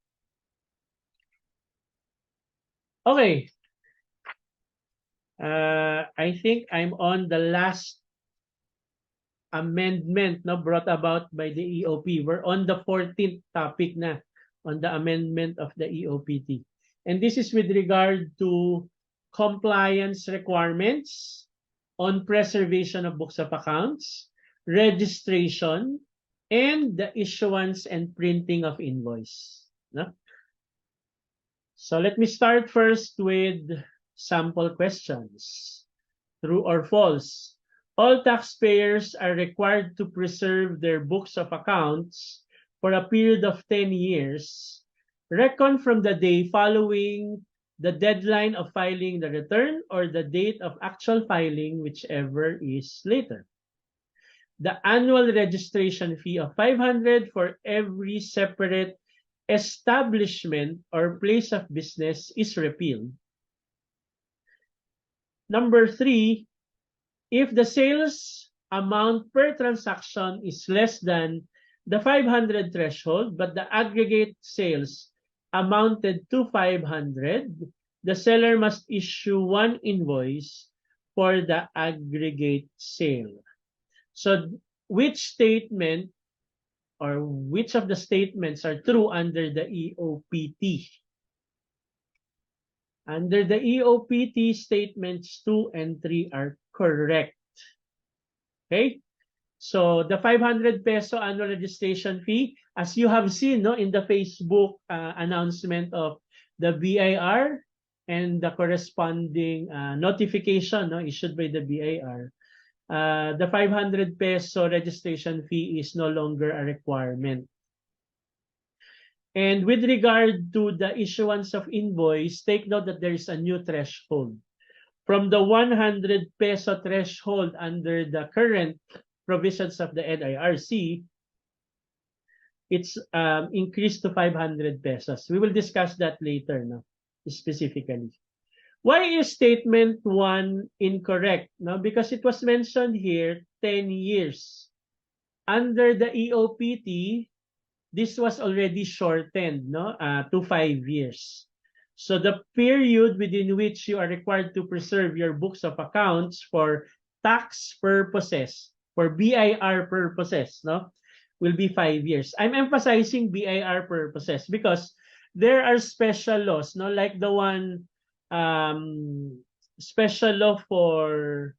Okay. I think I'm on the last amendment brought about by the EOP. We're on the 14th topic na on the amendment of the EOPT. And this is with regard to compliance requirements on preservation of books of accounts, registration, and the issuance and printing of invoice. No? So let me start first with sample questions. True or false? All taxpayers are required to preserve their books of accounts for a period of 10 years, reckoned from the day following the deadline of filing the return or the date of actual filing, whichever is later. The annual registration fee of 500 for every separate establishment or place of business is repealed. Number 3, if the sales amount per transaction is less than the 500 threshold, but the aggregate sales amounted to 500, the seller must issue one invoice for the aggregate sale. So which statement or which of the statements are true under the EOPT? Under the EOPT, statements 2 and 3 are correct. Okay? So the 500 peso annual registration fee, as you have seen in the Facebook announcement of the BIR and the corresponding notification issued by the BIR, the 500 peso registration fee is no longer a requirement. And with regard to the issuance of invoice, take note that there is a new threshold. From the 100 peso threshold under the current provisions of the NIRC, it's increased to 500 pesos. We will discuss that later specifically. Why is statement 1 incorrect? Because it was mentioned here 10 years. Under the EOPT, this was already shortened to 5 years. So the period within which you are required to preserve your books of accounts for tax purposes, for BIR purposes, will be 5 years. I'm emphasizing BIR purposes because there are special laws, like the one special law for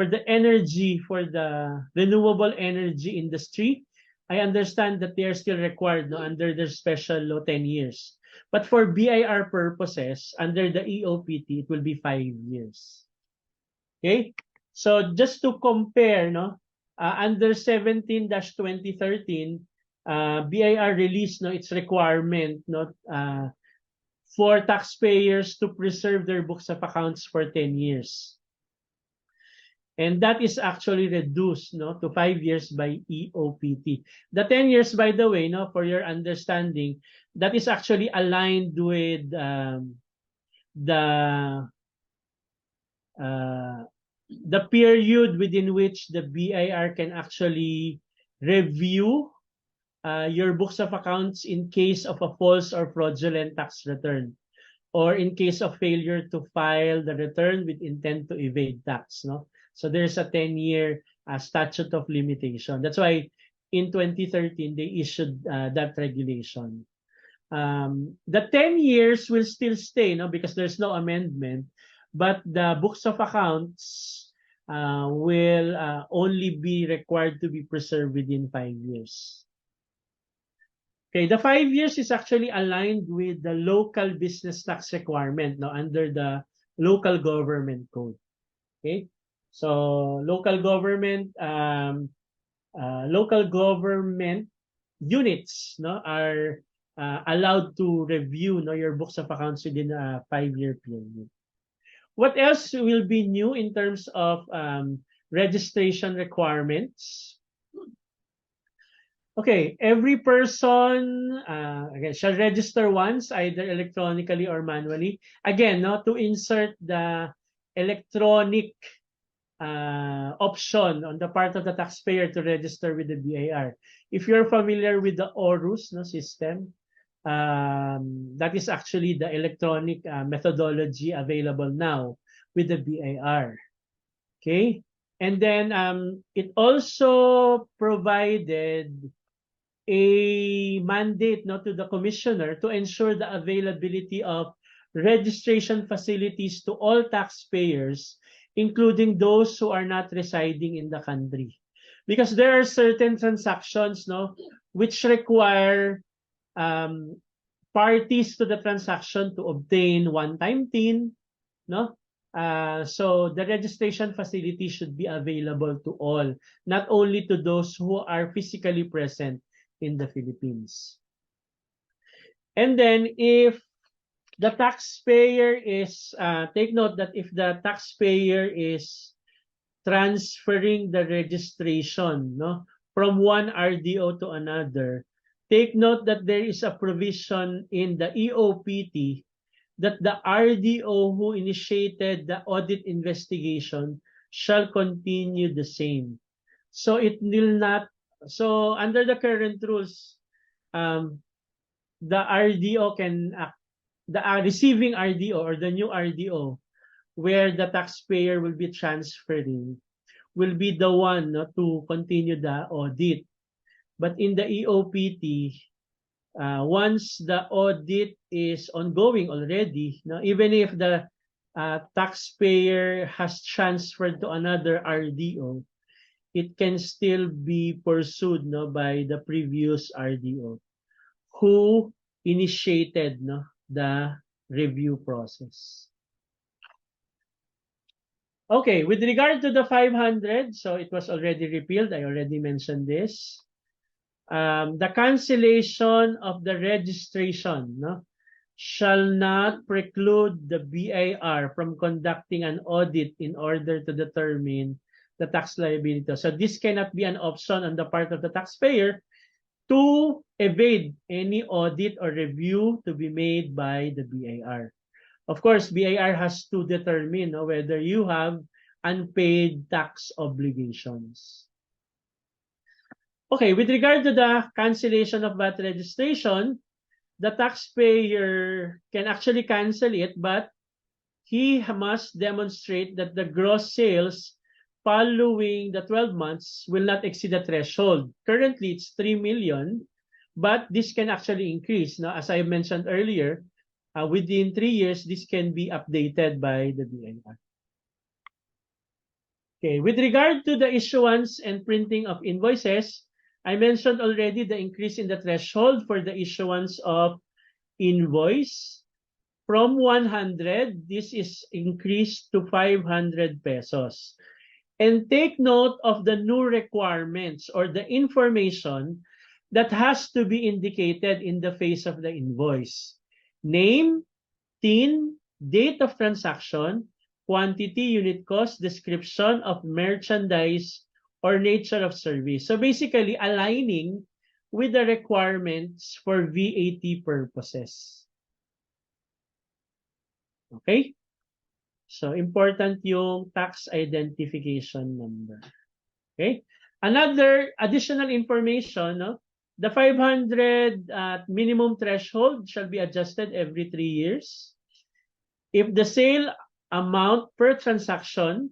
the energy, for the renewable energy industry. I understand that they are still required under their special law 10 years. But for BIR purposes, under the EOPT, it will be 5 years. Okay? So just to compare, under 17-2013, BIR released its requirement for taxpayers to preserve their books of accounts for 10 years. And that is actually reduced to 5 years by EOPT. The 10 years, by the way, for your understanding, that is actually aligned with the period within which the BIR can actually review your books of accounts in case of a false or fraudulent tax return, or in case of failure to file the return with intent to evade tax. So there's a 10-year statute of limitation. That's why in 2013, they issued that regulation. The 10 years will still stay, because there's no amendment, but the books of accounts will only be required to be preserved within 5 years. Okay, the 5 years is actually aligned with the local business tax requirement under the local government code. Okay, so local government units are allowed to review your books of accounts within a 5-year period. What else will be new in terms of registration requirements? Okay, every person again shall register once, either electronically or manually. Again, to insert the electronic option on the part of the taxpayer to register with the BIR. If you're familiar with the ORUS system, that is actually the electronic methodology available now with the BIR. Okay, and then it also provided a mandate to the commissioner to ensure the availability of registration facilities to all taxpayers, including those who are not residing in the country. Because there are certain transactions which require parties to the transaction to obtain one-time PIN. So the registration facility should be available to all, not only to those who are physically present in the Philippines. And then if the taxpayer is, take note that if the taxpayer is transferring the registration from one RDO to another, take note that there is a provision in the EOPT that the RDO who initiated the audit investigation shall continue the same. So it will not. So under the current rules, the RDO can the receiving RDO or the new RDO where the taxpayer will be transferring will be the one to continue the audit. But in the EOPT, once the audit is ongoing already, even if the taxpayer has transferred to another RDO, it can still be pursued by the previous RDO who initiated the review process. Okay, with regard to the 500, so it was already repealed. I already mentioned this. The cancellation of the registration shall not preclude the BIR from conducting an audit in order to determine the tax liability. So this cannot be an option on the part of the taxpayer to evade any audit or review to be made by the BIR. Of course, BIR has to determine whether you have unpaid tax obligations. Okay, with regard to the cancellation of VAT registration, the taxpayer can actually cancel it, but he must demonstrate that the gross sales following the 12 months will not exceed the threshold. Currently, it's 3 million, but this can actually increase. Now, as I mentioned earlier, within 3 years, this can be updated by the BIR. Okay, with regard to the issuance and printing of invoices, I mentioned already the increase in the threshold for the issuance of invoice. From 100, this is increased to 500 pesos. And take note of the new requirements or the information that has to be indicated in the face of the invoice. Name, TIN, date of transaction, quantity, unit cost, description of merchandise, or nature of service. So basically aligning with the requirements for VAT purposes. Okay? So important yung tax identification number. Okay? Another additional information, the 500 minimum threshold shall be adjusted every 3 years. If the sale amount per transaction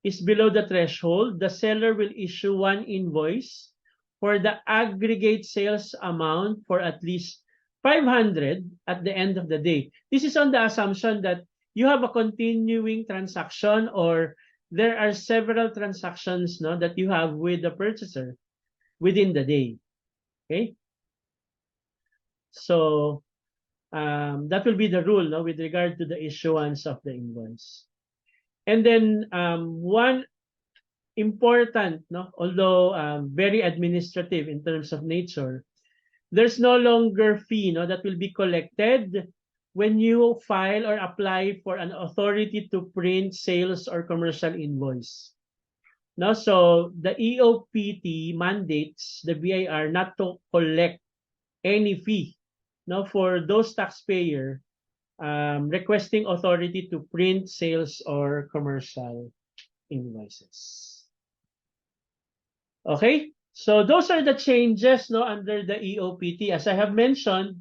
is below the threshold, the seller will issue one invoice for the aggregate sales amount for at least 500 at the end of the day. This is on the assumption that you have a continuing transaction or there are several transactions that you have with the purchaser within the day. Okay? So that will be the rule with regard to the issuance of the invoice. And then one important, although very administrative in terms of nature, there's no longer fee, no, that will be collected when you file or apply for an authority to print sales or commercial invoice. No, so the EOPT mandates the BIR not to collect any fee, no, for those taxpayer requesting authority to print sales or commercial invoices. Okay, so those are the changes, no, under the EOPT. As I have mentioned,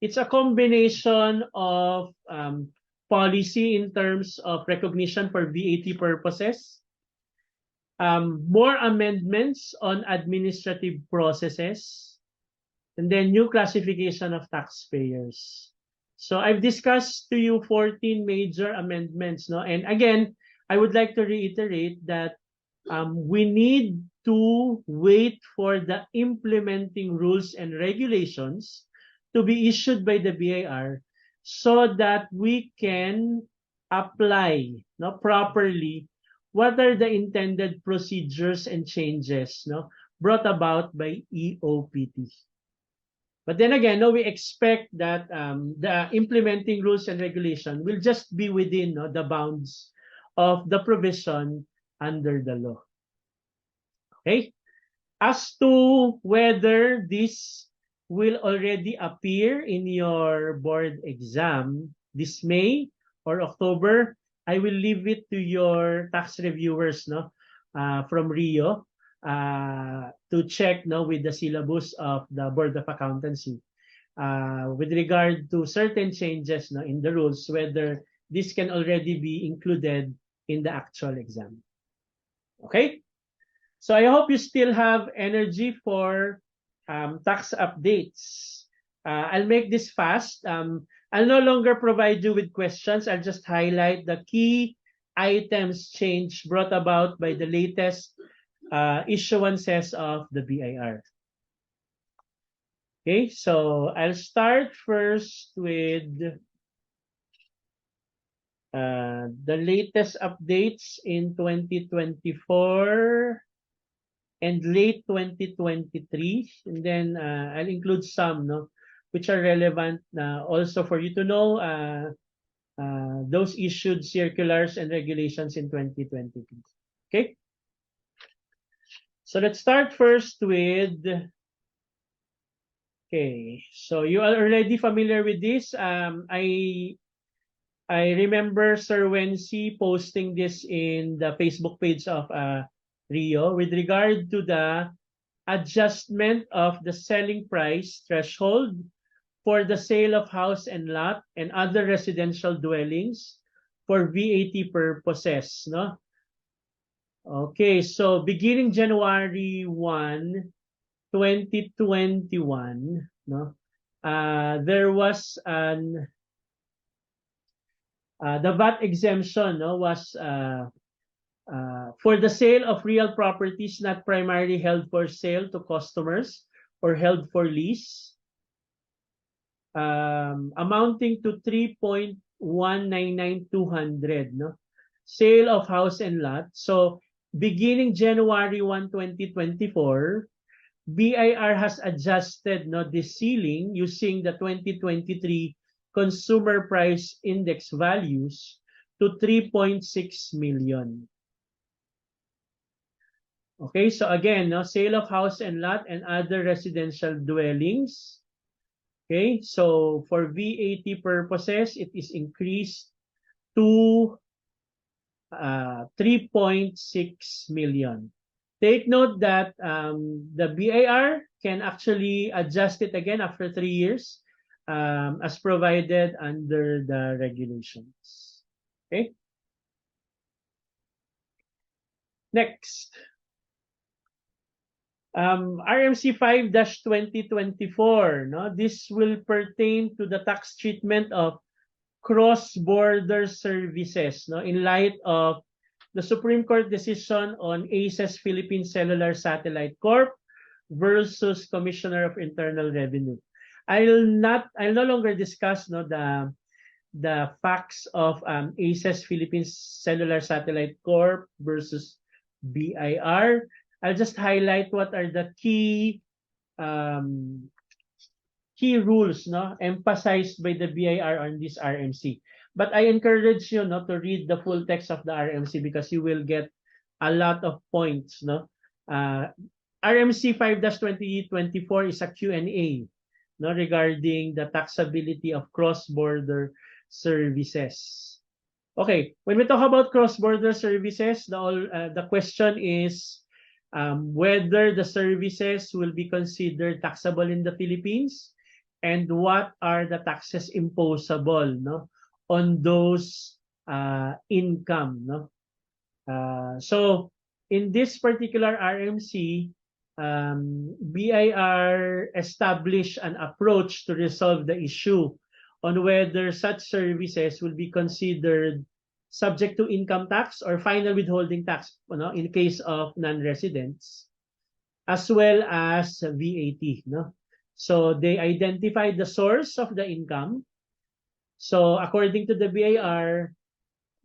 it's a combination of policy in terms of recognition for VAT purposes, more amendments on administrative processes, and then new classification of taxpayers. So I've discussed to you 14 major amendments, no? And again, I would like to reiterate that we need to wait for the implementing rules and regulations to be issued by the BIR so that we can apply, no, properly what are the intended procedures and changes, no, brought about by EOPT. But then again, no, we expect that the implementing rules and regulation will just be within, no, the bounds of the provision under the law. Okay? As to whether this will already appear in your board exam this May or October, I will leave it to your tax reviewers, no, from Rio, to check, no, with the syllabus of the Board of Accountancy with regard to certain changes, no, in the rules, whether this can already be included in the actual exam. Okay? So I hope you still have energy for tax updates. I'll make this fast. I'll no longer provide you with questions. I'll just highlight the key items change brought about by the latest issuances of the BIR. Okay, so I'll start first with the latest updates in 2024 and late 2023, and then I'll include some, no, which are relevant also for you to know those issued circulars and regulations in 2022. Okay, so let's start first with, okay, so you are already familiar with this. I remember Sir Wency posting this in the Facebook page of Rio with regard to the adjustment of the selling price threshold for the sale of house and lot and other residential dwellings for VAT purposes, no? Okay, so beginning January 1, 2021, no, there was an the VAT exemption, no, was for the sale of real properties not primarily held for sale to customers or held for lease, amounting to 3.199200, no, sale of house and lot. So beginning January 1, 2024, BIR has adjusted, no, the ceiling using the 2023 consumer price index values to 3.6 million. Okay, so again, no, sale of house and lot and other residential dwellings. Okay, so for VAT purposes, it is increased to 3.6 million. Take note that the BIR can actually adjust it again after 3 years as provided under the regulations. Okay. Next. RMC 5-2024, no? This will pertain to the tax treatment of cross-border services, no, in light of the Supreme Court decision on ACES Philippine Cellular Satellite Corp versus Commissioner of Internal Revenue. I'll no longer discuss, no, the facts of ACES Philippine Cellular Satellite Corp versus BIR. I'll just highlight what are the key key rules, no, emphasized by the BIR on this RMC. But I encourage you, no, to read the full text of the RMC because you will get a lot of points, no. RMC 5-2024 is a Q&A, no, regarding the taxability of cross-border services. Okay, when we talk about cross-border services, the question is whether the services will be considered taxable in the Philippines and what are the taxes imposable, no, on those income, no. So in this particular RMC, BIR established an approach to resolve the issue on whether such services will be considered subject to income tax or final withholding tax, no, in case of non-residents, as well as VAT, no. So they identified the source of the income. So according to the BIR,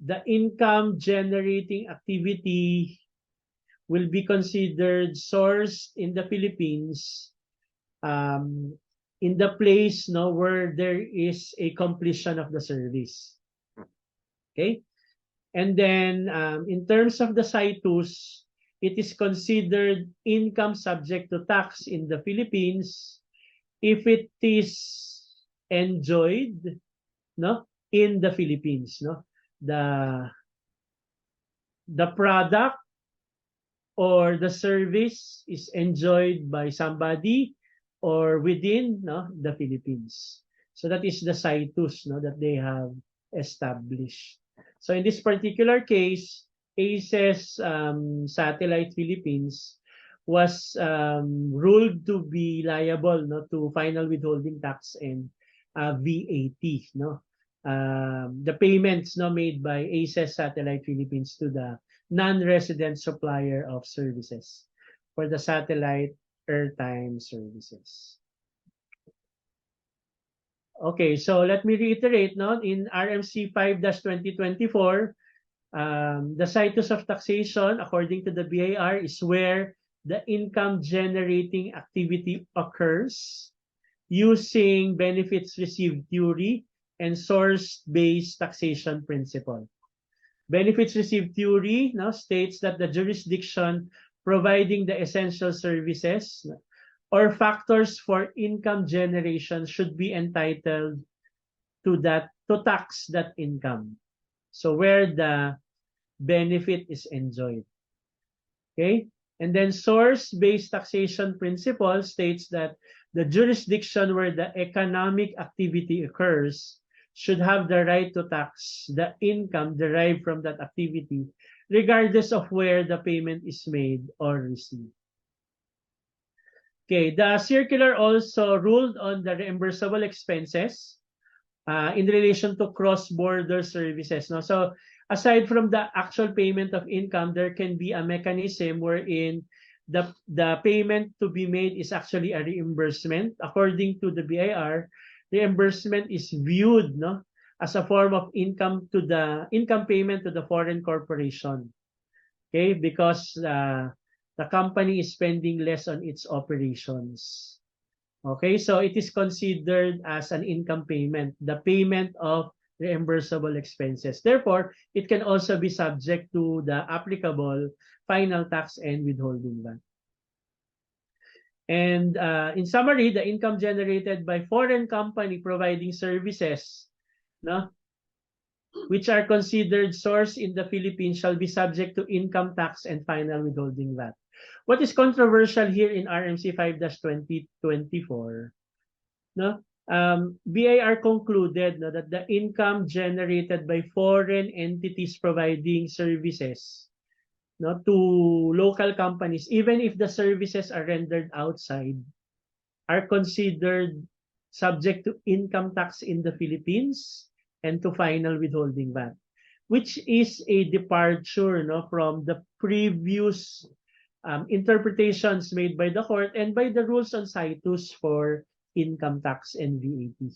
the income generating activity will be considered sourced in the Philippines in the place, no, where there is a completion of the service. Okay? And then in terms of the situs, it is considered income subject to tax in the Philippines if it is enjoyed, no, in the Philippines, no. The product or the service is enjoyed by somebody or within, no, the Philippines. So that is the situs, no, that they have established. So in this particular case, ACES Satellite Philippines was ruled to be liable, no, to final withholding tax and VAT, no. The payments, no, made by ACES Satellite Philippines to the non-resident supplier of services for the satellite airtime services. Okay, so let me reiterate, no, in RMC 5-2024, the situs of taxation, according to the BIR, is where the income generating activity occurs using benefits received theory and source-based taxation principle. Benefits received theory now states that the jurisdiction providing the essential services or factors for income generation should be entitled to tax that income. So where the benefit is enjoyed. Okay? And then source-based taxation principle states that the jurisdiction where the economic activity occurs should have the right to tax the income derived from that activity, regardless of where the payment is made or received. Okay, the circular also ruled on the reimbursable expenses in relation to cross-border services. No? So aside from the actual payment of income, there can be a mechanism wherein the payment to be made is actually a reimbursement. According to the BIR, reimbursement is viewed, no, as a form of income payment to the foreign corporation. Okay, because the company is spending less on its operations. Okay, so it is considered as an income payment, the payment of reimbursable expenses. Therefore, it can also be subject to the applicable final tax and withholding VAT. And in summary, the income generated by foreign company providing services, no, which are considered source in the Philippines shall be subject to income tax and final withholding VAT. What is controversial here in RMC 5-2024, no? BIR concluded, no, that the income generated by foreign entities providing services, no, to local companies, even if the services are rendered outside, are considered subject to income tax in the Philippines and to final withholding VAT, which is a departure, no, from the previous interpretations made by the court and by the rules on situs for income tax and VAT.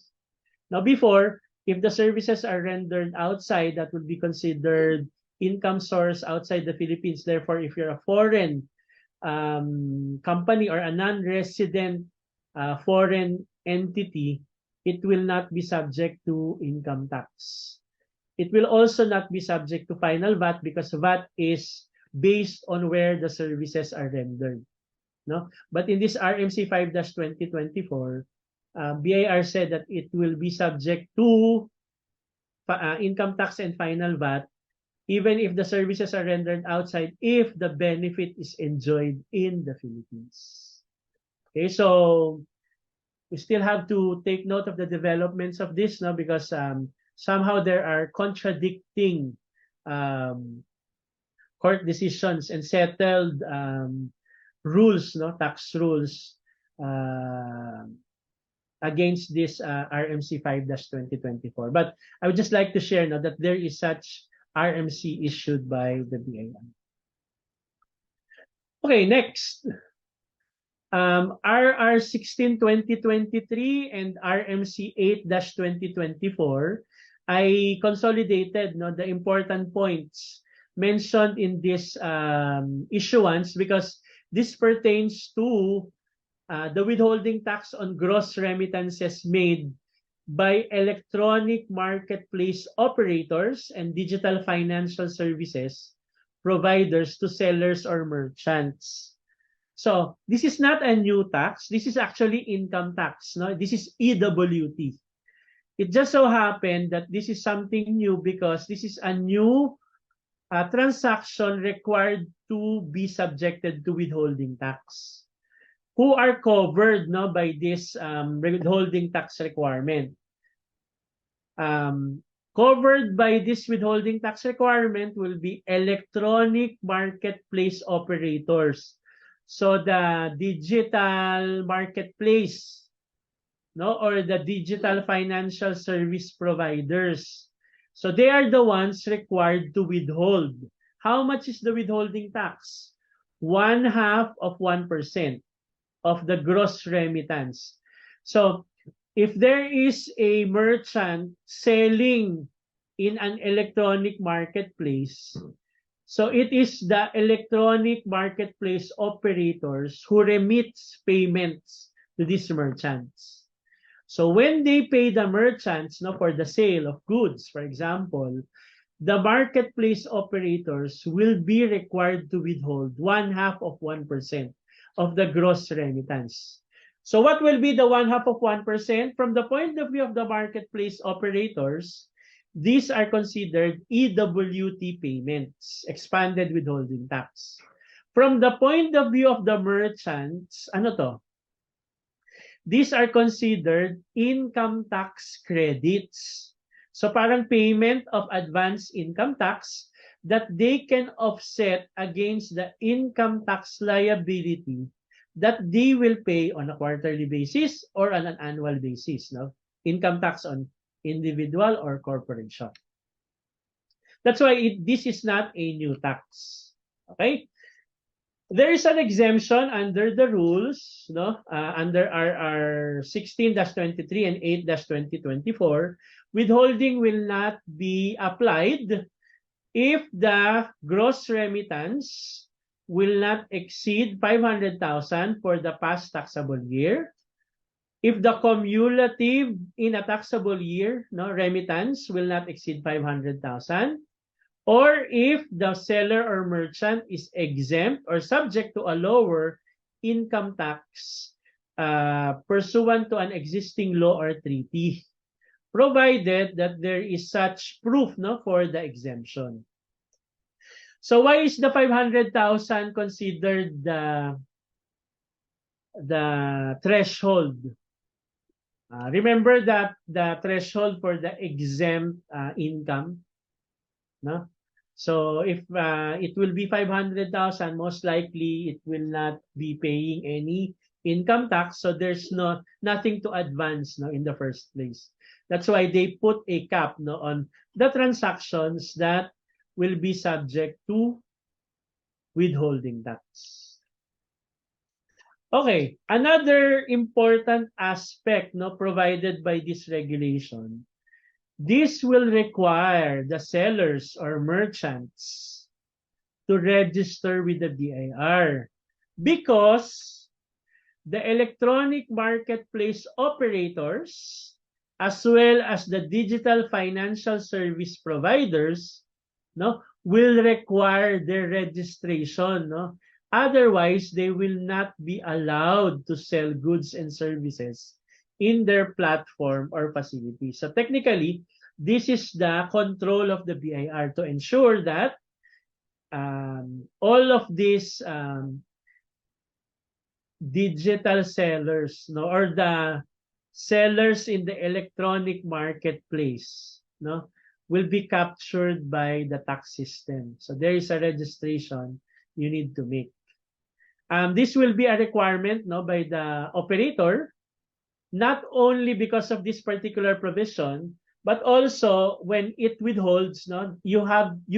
Now before, if the services are rendered outside, that would be considered income source outside the Philippines. Therefore, if you're a foreign company or a non-resident foreign entity, it will not be subject to income tax. It will also not be subject to final VAT because VAT is based on where the services are rendered. No? But in this RMC 5-2024, BIR said that it will be subject to income tax and final VAT even if the services are rendered outside if the benefit is enjoyed in the Philippines. Okay, so we still have to take note of the developments of this, no, because somehow there are contradicting court decisions and settled rules, no, tax rules against this RMC 5-2024. But I would just like to share now that there is such RMC issued by the BIR. Okay, next. RR 16/2023 and RMC 8-2024, I consolidated, no, the important points mentioned in this issuance because this pertains to the withholding tax on gross remittances made by electronic marketplace operators and digital financial services providers to sellers or merchants. So this is not a new tax. This is actually income tax. No, this is EWT. It just so happened that this is something new because this is a new transaction required to be subjected to withholding tax. Who are covered, no, by this withholding tax requirement? Covered by this withholding tax requirement will be electronic marketplace operators. So the digital marketplace, no, or the digital financial service providers. So they are the ones required to withhold. How much is the withholding tax? 1/2 of 1% of the gross remittance. So if there is a merchant selling in an electronic marketplace, so it is the electronic marketplace operators who remits payments to these merchants. So when they pay the merchants, no, for the sale of goods, for example, the marketplace operators will be required to withhold 1/2 of 1% of the gross remittance. So what will be the 1/2 of 1%? From the point of view of the marketplace operators, these are considered EWT payments, expanded withholding tax. From the point of view of the merchants, ano to? These are considered income tax credits. So parang payment of advance income tax that they can offset against the income tax liability that they will pay on a quarterly basis or on an annual basis, no? Income tax on individual or corporation. That's why this is not a new tax. Okay? There is an exemption under the rules, no? Under RR 16-23 and 8-2024, withholding will not be applied if the gross remittance will not exceed 500,000 for the past taxable year. If the cumulative in a taxable year, no, remittance will not exceed 500,000, or if the seller or merchant is exempt or subject to a lower income tax pursuant to an existing law or treaty, provided that there is such proof, no, for the exemption. So why is the 500,000 considered the threshold? Remember that the threshold for the exempt income, no? So if it will be 500,000, most likely it will not be paying any income tax, so there's nothing to advance, no, in the first place. That's why they put a cap, no, on the transactions that will be subject to withholding tax. Okay, another important aspect, no, provided by this regulation, this will require the sellers or merchants to register with the BIR because the electronic marketplace operators as well as the digital financial service providers, no, will require their registration, no? Otherwise, they will not be allowed to sell goods and services in their platform or facility. So technically, this is the control of the BIR to ensure that all of these digital sellers, no, or the sellers in the electronic marketplace, no, will be captured by the tax system. So there is a registration you need to make. This will be a requirement, no, by the operator, not only because of this particular provision, but also when it withholds, no, you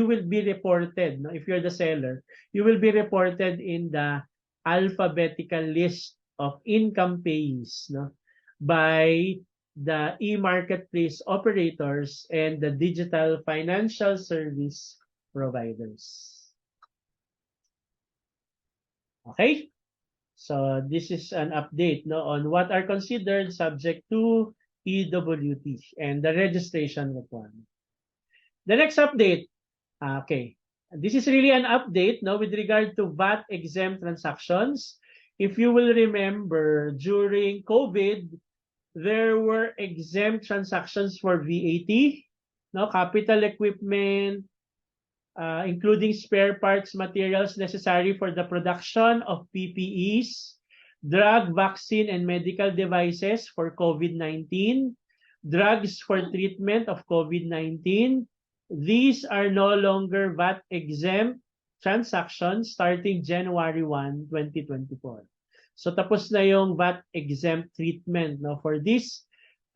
will be reported, no, if you're the seller, you will be reported in the alphabetical list of income payees, no, by the e-marketplace operators and the digital financial service providers. Okay? So this is an update, no, on what are considered subject to EWT and the registration requirement. The next update, okay, this is really an update, no, with regard to VAT exempt transactions. If you will remember, during COVID, there were exempt transactions for VAT, no, capital equipment, including spare parts, materials necessary for the production of PPEs, drug, vaccine, and medical devices for COVID-19, drugs for treatment of COVID-19. These are no longer VAT exempt transactions starting January 1, 2024. So tapos na yung VAT exempt treatment, no, for these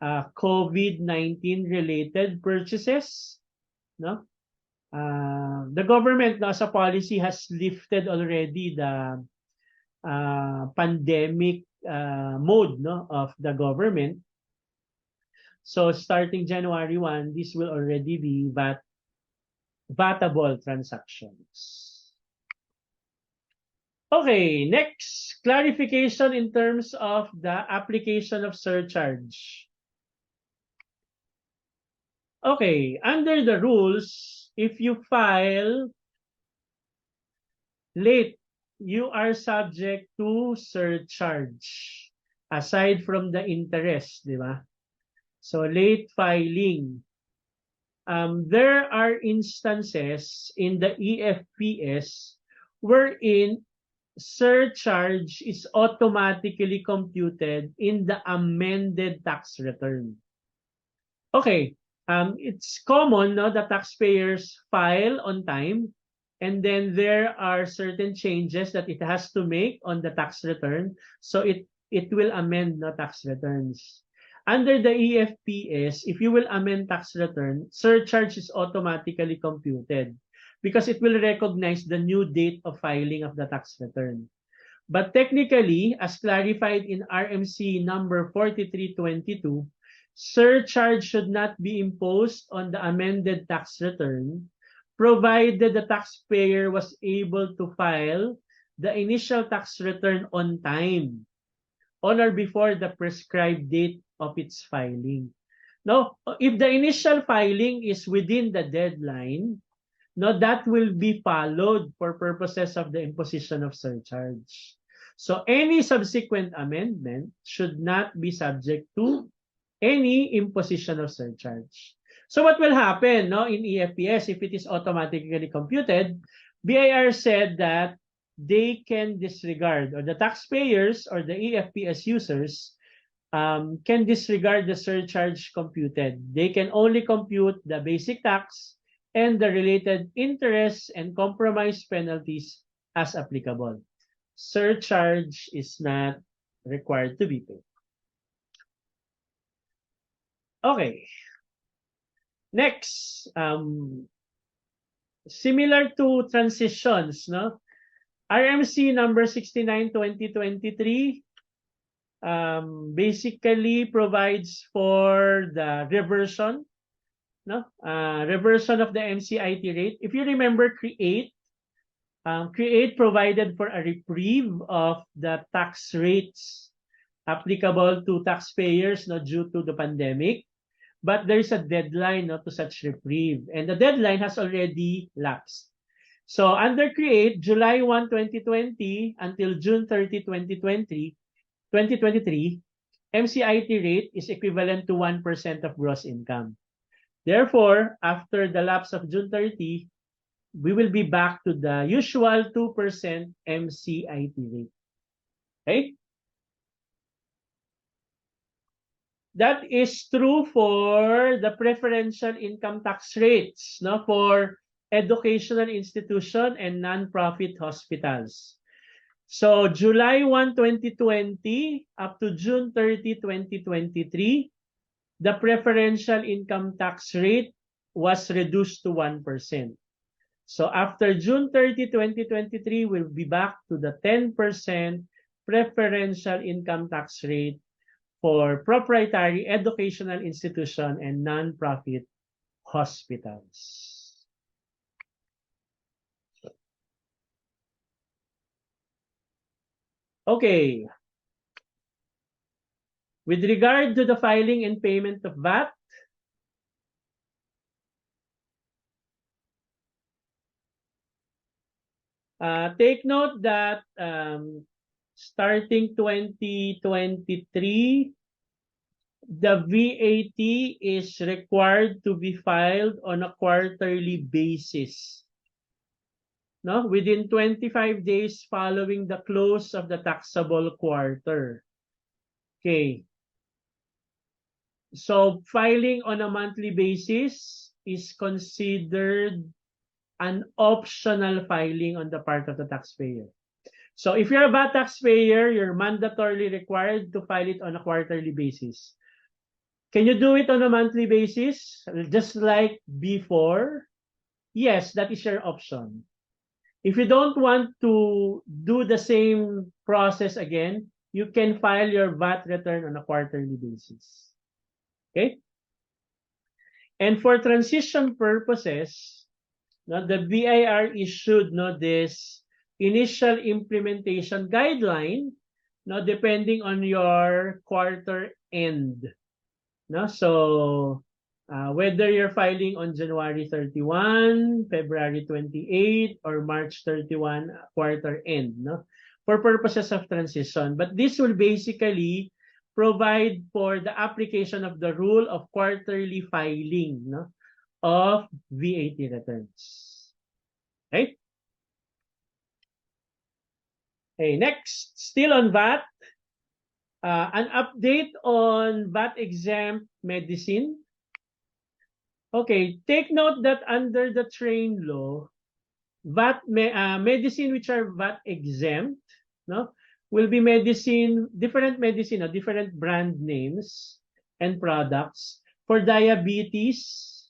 COVID-19 related purchases, no. The government, no, as a policy, has lifted already the pandemic mode, no, of the government. So starting January 1, this will already be VATable transactions. Okay, next, clarification in terms of the application of surcharge. Okay, under the rules, if you file late, you are subject to surcharge aside from the interest, di ba? So late filing. There are instances in the EFPS wherein surcharge is automatically computed in the amended tax return. Okay. It's common, no, the taxpayers file on time, and then there are certain changes that it has to make on the tax return, so it will amend, no, tax returns. Under the EFPS, if you will amend tax return, surcharge is automatically computed because it will recognize the new date of filing of the tax return. But technically, as clarified in RMC number 4322, surcharge should not be imposed on the amended tax return, provided the taxpayer was able to file the initial tax return on time, on or before the prescribed date of its filing. Now, if the initial filing is within the deadline, no, that will be followed for purposes of the imposition of surcharge. So any subsequent amendment should not be subject to any imposition of surcharge. So what will happen, no, in EFPS if it is automatically computed? BIR said that they can disregard, or the taxpayers or the EFPS users can disregard the surcharge computed. They can only compute the basic tax and the related interest and compromise penalties as applicable. Surcharge is not required to be paid. Okay. Next, similar to transitions, no? RMC number 69/2023 basically provides for the reversion, no? Reversion of the MCIT rate. If you remember, CREATE Create provided for a reprieve of the tax rates applicable to taxpayers not due to the pandemic, but there is a deadline not to such reprieve, and the deadline has already lapsed. So under Create, July 1, 2020 until June 30, 2023, MCIT rate is equivalent to 1% of gross income. Therefore, after the lapse of June 30, we will be back to the usual 2% MCIT rate. Okay? That is true for the preferential income tax rates, no, for educational institution and non-profit hospitals. So July 1, 2020 up to June 30, 2023, the preferential income tax rate was reduced to 1%. So after June 30, 2023, we'll be back to the 10% preferential income tax rate for proprietary educational institution and non-profit hospitals. Okay. With regard to the filing and payment of VAT, take note that starting 2023, the VAT is required to be filed on a quarterly basis. No, within 25 days following the close of the taxable quarter. Okay. So filing on a monthly basis is considered an optional filing on the part of the taxpayer. So if you're a VAT taxpayer, you're mandatorily required to file it on a quarterly basis. Can you do it on a monthly basis, just like before? Yes, that is your option. If you don't want to do the same process again, you can file your VAT return on a quarterly basis. Okay? And for transition purposes, the BIR issued this initial implementation guideline, depending on your quarter end. So whether you're filing on January 31, February 28, or March 31 quarter end, for purposes of transition. But this will basically provide for the application of the rule of quarterly filing of VAT returns. Okay? Okay, next, still on VAT, an update on VAT exempt medicine. Okay, take note that under the train law, medicine which are VAT exempt, will be different medicine, different brand names and products for diabetes,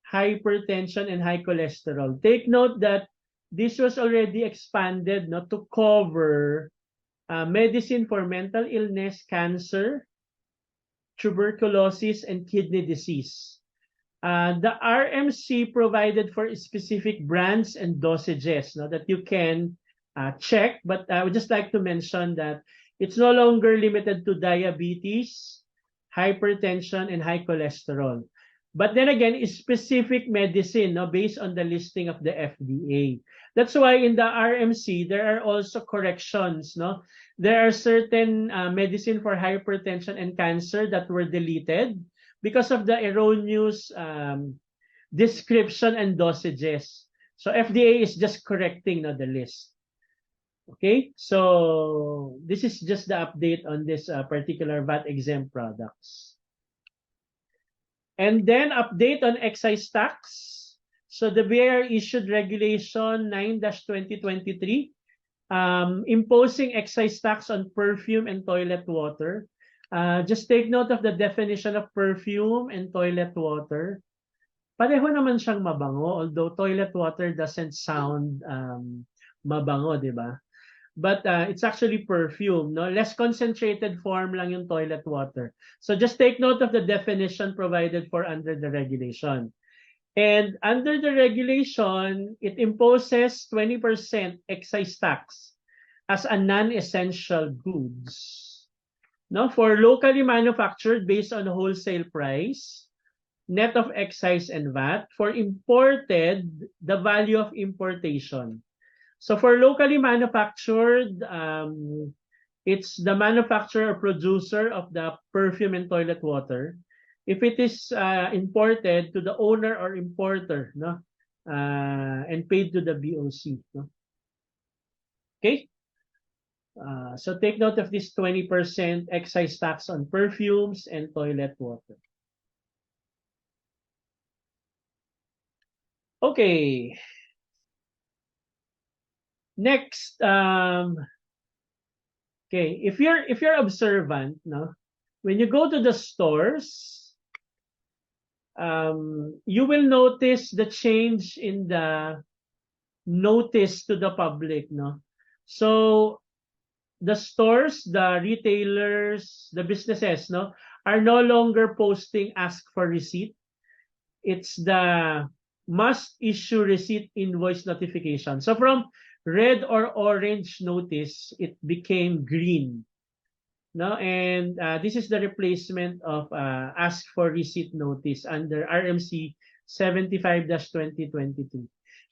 hypertension, and high cholesterol. Take note that this was already expanded to cover medicine for mental illness, cancer, tuberculosis, and kidney disease. The RMC provided for specific brands and dosages that you can check, but I would just like to mention that it's no longer limited to diabetes, hypertension, and high cholesterol. But then again, it's specific medicine based on the listing of the FDA. That's why in the RMC, there are also corrections. There are certain medicine for hypertension and cancer that were deleted because of the erroneous description and dosages. So FDA is just correcting the list. Okay, so this is just the update on this particular VAT exempt products. And then update on excise tax. So the BIR issued regulation 9-2023 imposing excise tax on perfume and toilet water. Just take note of the definition of perfume and toilet water. Pareho naman siyang mabango, although toilet water doesn't sound mabango, di ba? But it's actually perfume, less concentrated form lang yung toilet water. So just take note of the definition provided for under the regulation. And under the regulation, it imposes 20% excise tax as a non-essential goods. No, for locally manufactured based on wholesale price, net of excise and VAT. For imported, the value of importation. So for locally manufactured, it's the manufacturer or producer of the perfume and toilet water. If it is imported to the owner or importer, no, and paid to the BOC, no. Okay. So take note of this 20% excise tax on perfumes and toilet water. Okay. Next, okay, if you're observant, no, when you go to the stores, you will notice the change in the notice to the public, no. So the stores, the retailers, the businesses, no, are no longer posting ask for receipt. It's the must issue receipt invoice notification. So from red or orange notice, it became green. No, and this is the replacement of ask for receipt notice under RMC 75-2022.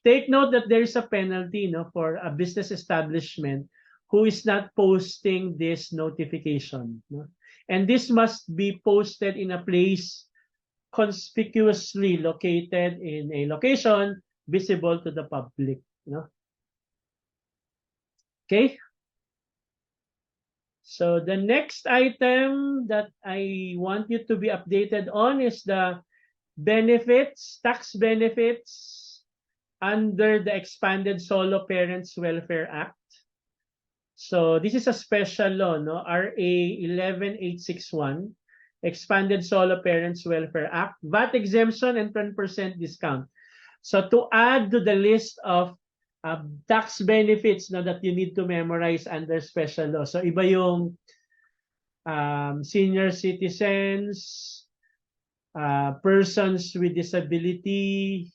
Take note that there is a penalty, no, for a business establishment who is not posting this notification, no? And this must be posted in a place conspicuously located in a location visible to the public, no? Okay. So the next item that I want you to be updated on is the benefits, tax benefits under the Expanded Solo Parents Welfare Act. So this is a special law, no? RA 11861, Expanded Solo Parents Welfare Act, VAT exemption and 10% discount. So to add to the list of tax benefits, no, that you need to memorize under special law. So iba yung senior citizens, persons with disability.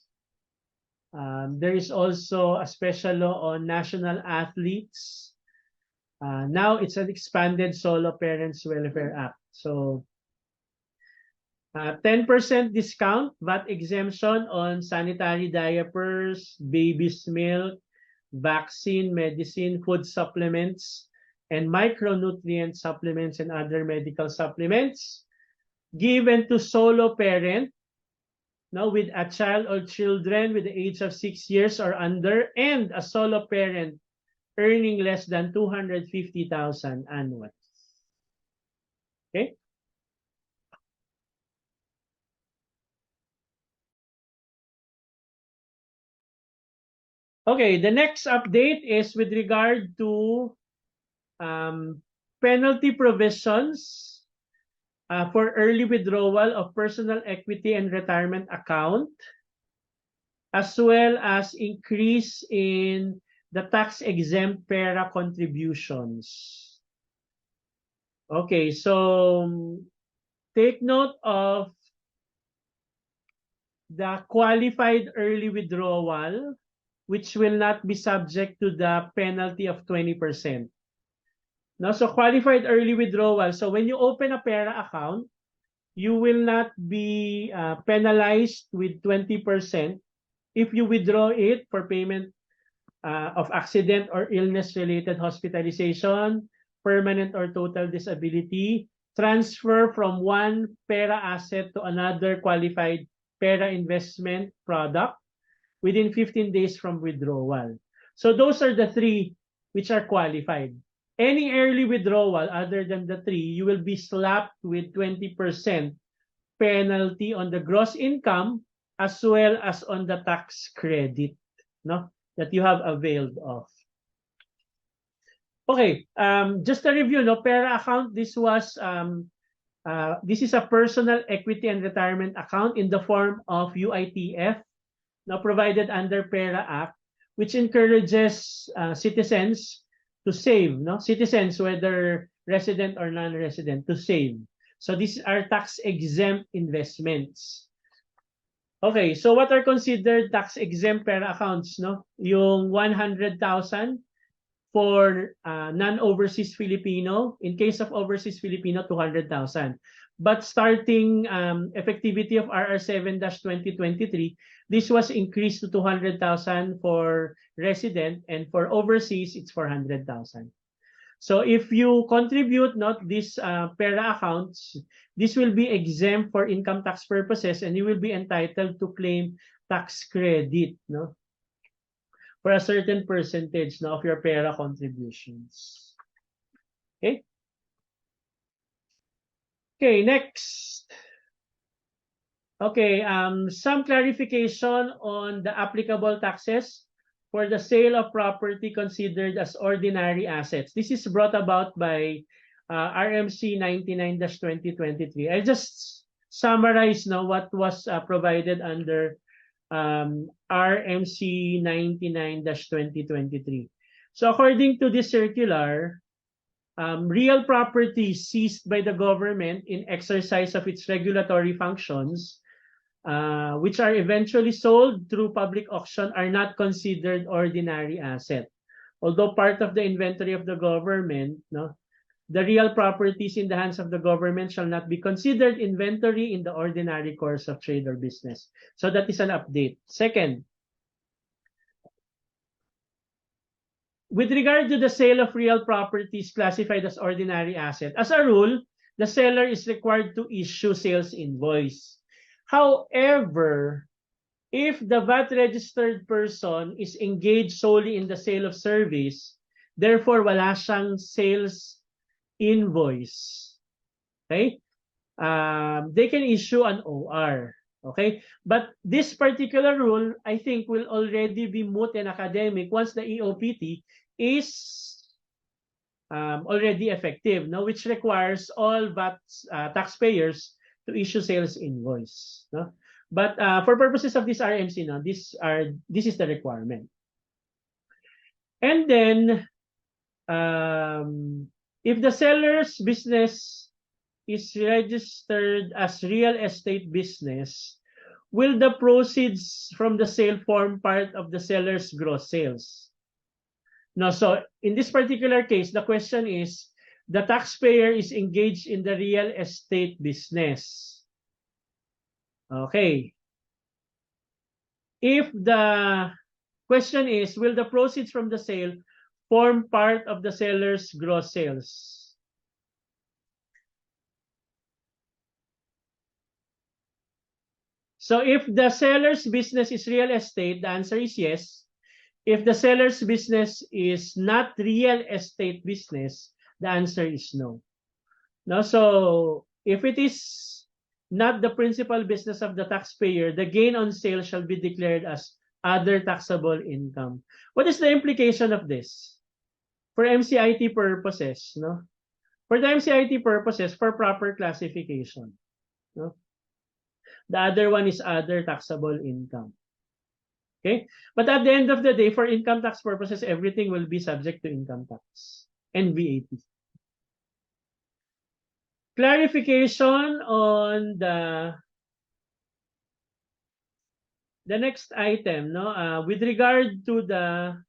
There is also a special law on national athletes. Now it's an Expanded Solo Parents Welfare Act. So 10% discount, VAT exemption on sanitary diapers, baby's milk, vaccine, medicine, food supplements, and micronutrient supplements and other medical supplements given to solo parent, now with a child or children with the age of 6 years or under, and a solo parent earning less than 250,000 annually. Okay. Okay, the next update is with regard to penalty provisions for early withdrawal of personal equity and retirement account, as well as increase in the tax-exempt PERA contributions. Okay, so take note of the qualified early withdrawal, which will not be subject to the penalty of 20%. Now, so qualified early withdrawal. So when you open a PERA account, you will not be penalized with 20% if you withdraw it for payment of accident or illness-related hospitalization, permanent or total disability, transfer from one PERA asset to another qualified PERA investment product within 15 days from withdrawal. So those are the three which are qualified. Any early withdrawal other than the three, you will be slapped with 20% penalty on the gross income as well as on the tax credit, no, that you have availed of. Okay, just a review, no, PERA account, this is a personal equity and retirement account in the form of UITF, now provided under PERA Act, which encourages citizens to save, no? Citizens, whether resident or non-resident, to save. So these are tax-exempt investments. Okay, so what are considered tax-exempt pera accounts, no? Yung 100,000 for non-overseas Filipino. In case of overseas Filipino, 200,000. But starting effectivity of RR 7-2023, this was increased to 200,000 for resident, and for overseas, it's 400,000. So if you contribute not these pera accounts, this will be exempt for income tax purposes, and you will be entitled to claim tax credit, no, for a certain percentage, no, of your pera contributions. Okay. Okay, next. Okay, some clarification on the applicable taxes for the sale of property considered as ordinary assets. This is brought about by RMC 99-2023. I just summarize now what was provided under RMC 99-2023. So according to this circular, real property seized by the government in exercise of its regulatory functions, which are eventually sold through public auction, are not considered ordinary asset. Although part of the inventory of the government, no, the real properties in the hands of the government shall not be considered inventory in the ordinary course of trade or business. So that is an update. Second, with regard to the sale of real properties classified as ordinary asset, as a rule, the seller is required to issue sales invoice. However, if the VAT-registered person is engaged solely in the sale of service, therefore wala siyang sales invoice, okay? They can issue an OR, okay? But this particular rule, I think, will already be moot and academic once the EOPT is already effective, no? Which requires all VAT taxpayers to issue sales invoice, no? But for purposes of this RMC, no, this is the requirement. And then, if the seller's business is registered as real estate business, will the proceeds from the sale form part of the seller's gross sales? No, so in this particular case, the question is, the taxpayer is engaged in the real estate business. Okay. If the question is, will the proceeds from the sale form part of the seller's gross sales? So if the seller's business is real estate, the answer is yes. If the seller's business is not real estate business, the answer is no. No, so if it is not the principal business of the taxpayer, the gain on sale shall be declared as other taxable income. What is the implication of this? For MCIT purposes, no? For the MCIT purposes, for proper classification, no? The other one is other taxable income. Okay? But at the end of the day, for income tax purposes, everything will be subject to income tax and VAT. Clarification on the next item, no? With regard to the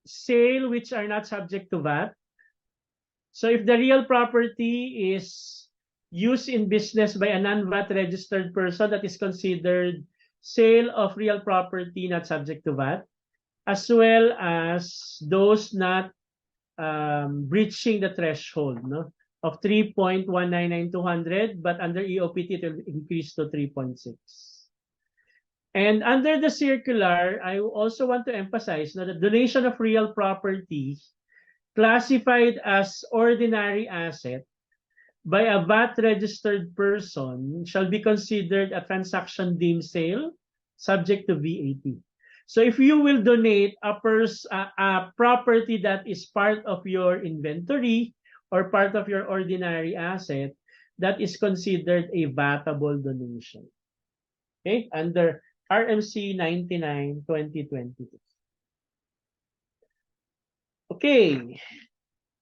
sale which are not subject to VAT. So if the real property is used in business by a non-VAT registered person, that is considered sale of real property not subject to VAT, as well as those not breaching the threshold, no, of 3.199200, but under EOPT it will increase to 3.6. And under the circular, I also want to emphasize that the donation of real property classified as ordinary asset by a VAT-registered person shall be considered a transaction deemed sale subject to VAT. So if you will donate a property that is part of your inventory or part of your ordinary asset, that is considered a VATable donation. Okay, under RMC 99/2022. Okay,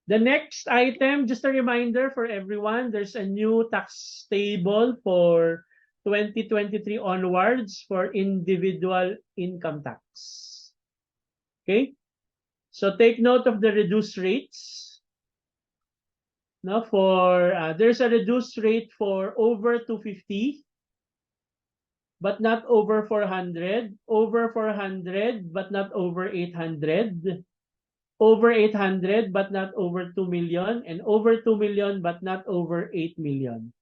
the next item, just a reminder for everyone, there's a new tax table for 2023 onwards for individual income tax. Okay? So take note of the reduced rates. No, there's a reduced rate for over 250, but not over 400, over 400, but not over 800, over 800, but not over 2 million, and over 2 million, but not over 8 million.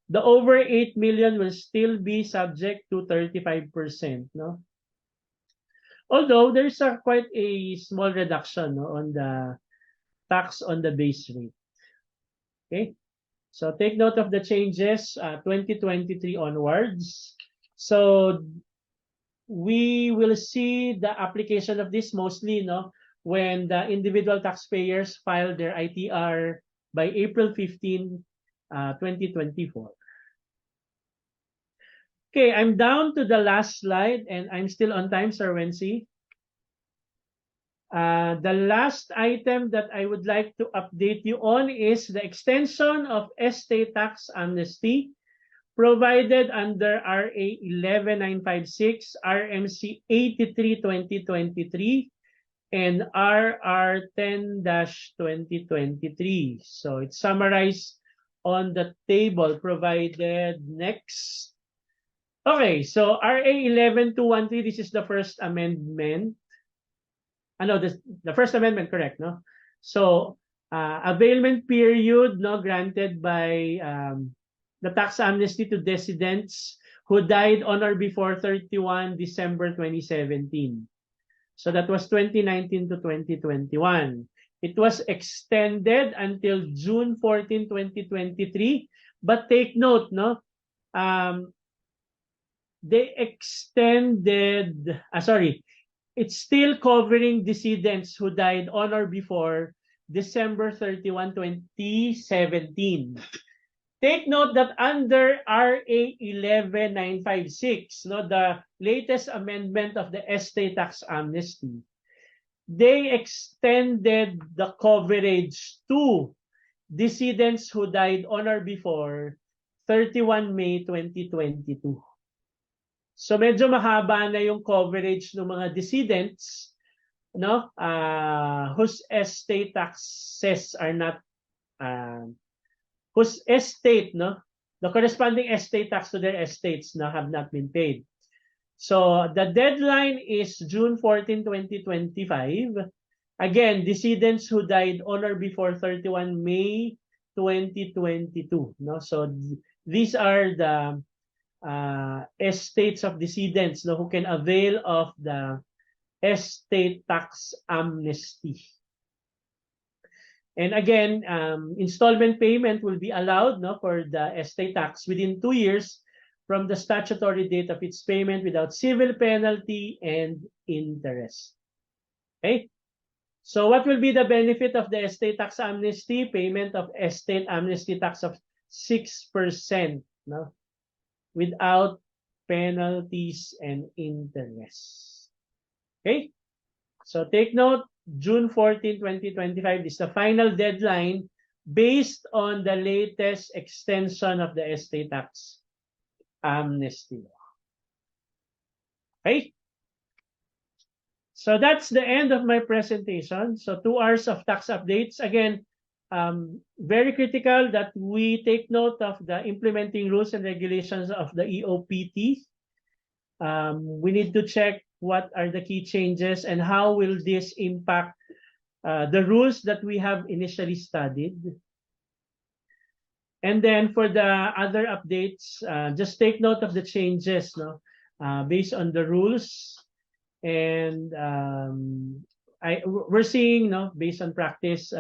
The over 8 million will still be subject to 35%, no? Although there's quite a small reduction, no, on the tax on the base rate. Okay? So take note of the changes 2023 onwards. So we will see the application of this mostly, no, when the individual taxpayers file their ITR by April 15, 2024. Okay, I'm down to the last slide and I'm still on time, Sir Wency. The last item that I would like to update you on is the extension of estate tax amnesty provided under RA 11956, RMC 83/2023, and RR 10-2023. So it's summarized on the table provided next. Okay, so RA 11213, this is the first amendment. No, the first amendment, correct, no? So, availment period, no, granted by the tax amnesty to dissidents who died on or before 31 December 2017. So that was 2019 to 2021. It was extended until June 14, 2023. But take note, no? They extended, it's still covering decedents who died on or before December 31, 2017. Take note that under RA 11956, no, the latest amendment of the estate tax amnesty, they extended the coverage to decedents who died on or before 31 May 2022. So medyo mahaba na yung coverage ng mga decedents, no, whose estate taxes are not whose estate, no, the corresponding estate tax to their estates, no, have not been paid. So the deadline is June 14, 2025. Again, decedents who died on or before 31 May 2022, no. So these are the estates of decedents, no, who can avail of the estate tax amnesty. And again, installment payment will be allowed, no, for the estate tax within 2 years from the statutory date of its payment without civil penalty and interest. Okay? So what will be the benefit of the estate tax amnesty? Payment of estate amnesty tax of 6%, no, without penalties and interest. Okay? So take note, June 14, 2025 is the final deadline based on the latest extension of the estate tax amnesty law. Okay? So that's the end of my presentation. So 2 hours of tax updates. Again, very critical that we take note of the implementing rules and regulations of the EOPT. We need to check what are the key changes and how will this impact the rules that we have initially studied. And then for the other updates, just take note of the changes, no, based on the rules. And we're seeing, no, based on practice,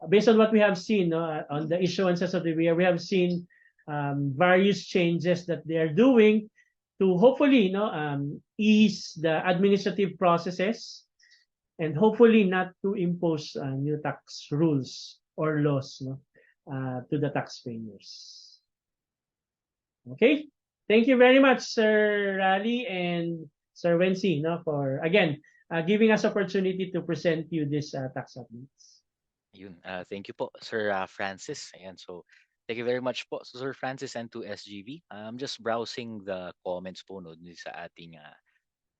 based on what we have seen, no, on the issuances of the year, we have seen various changes that they are doing to hopefully, ease the administrative processes and hopefully not to impose new tax rules or laws, no, to the taxpayers. Okay, thank you very much, Sir Rally and Sir Wency, no, for again giving us opportunity to present you this tax updates. Thank you po, Sir Francis. Ayan, so Thank you very much po, Sir Francis, and to SGV. I'm just browsing the comments po no, dun sa ating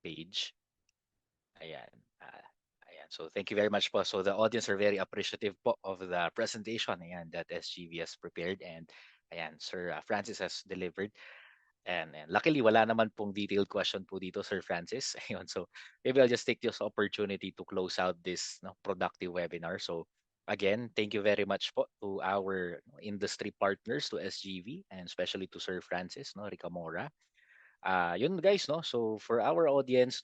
page. Ayan. Ayan. So thank you very much po. So the audience are very appreciative po of the presentation ayan, that SGV has prepared, and ayan, Sir Francis has delivered. And luckily, wala naman pong detailed question po dito, Sir Francis. Ayun, so maybe I'll just take this opportunity to close out this productive webinar. So again, thank you very much po to our industry partners, to SGV, and especially to Sir Francis, Ricamora. Yun guys, so for our audience,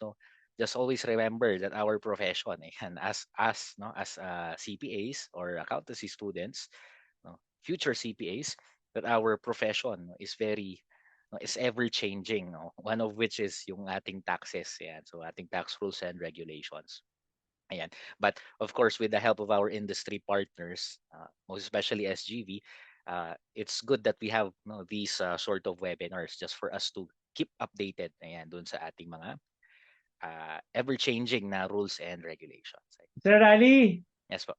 just always remember that our profession, and as us, as CPAs or accountancy students, future CPAs, that our profession is very is ever changing, one of which is yung ating taxes, yan. So ating tax rules and regulations. Ayan. But of course, with the help of our industry partners, most especially SGV, it's good that we have these sort of webinars just for us to keep updated ayan, dun sa ating mga ever-changing na rules and regulations. Sir Ali, Yes po.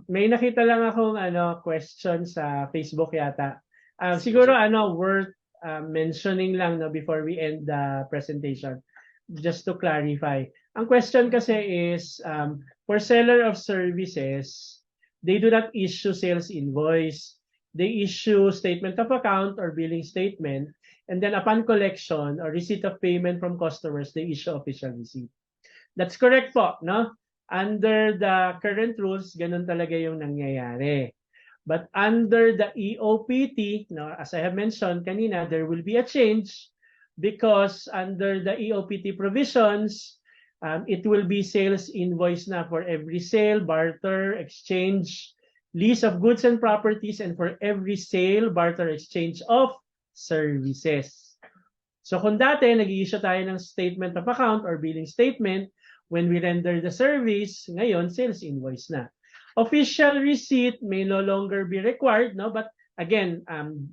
may nakita lang akong question sa Facebook yata. Sige, Siguro sir. worth mentioning lang before we end the presentation, just to clarify. Ang question kasi is, for seller of services, they do not issue sales invoice. They issue statement of account or billing statement, and then upon collection or receipt of payment from customers, they issue official receipt. That's correct po, no? Under the current rules, ganun talaga yung nangyayari. But under the EOPT, as I have mentioned kanina, there will be a change because under the EOPT provisions, it will be sales invoice na for every sale, barter, exchange, lease of goods and properties, and for every sale, barter, exchange of services. So kung dati, nag-i-issue tayo ng statement of account or billing statement when we render the service, ngayon, sales invoice na. Official receipt may no longer be required, but again,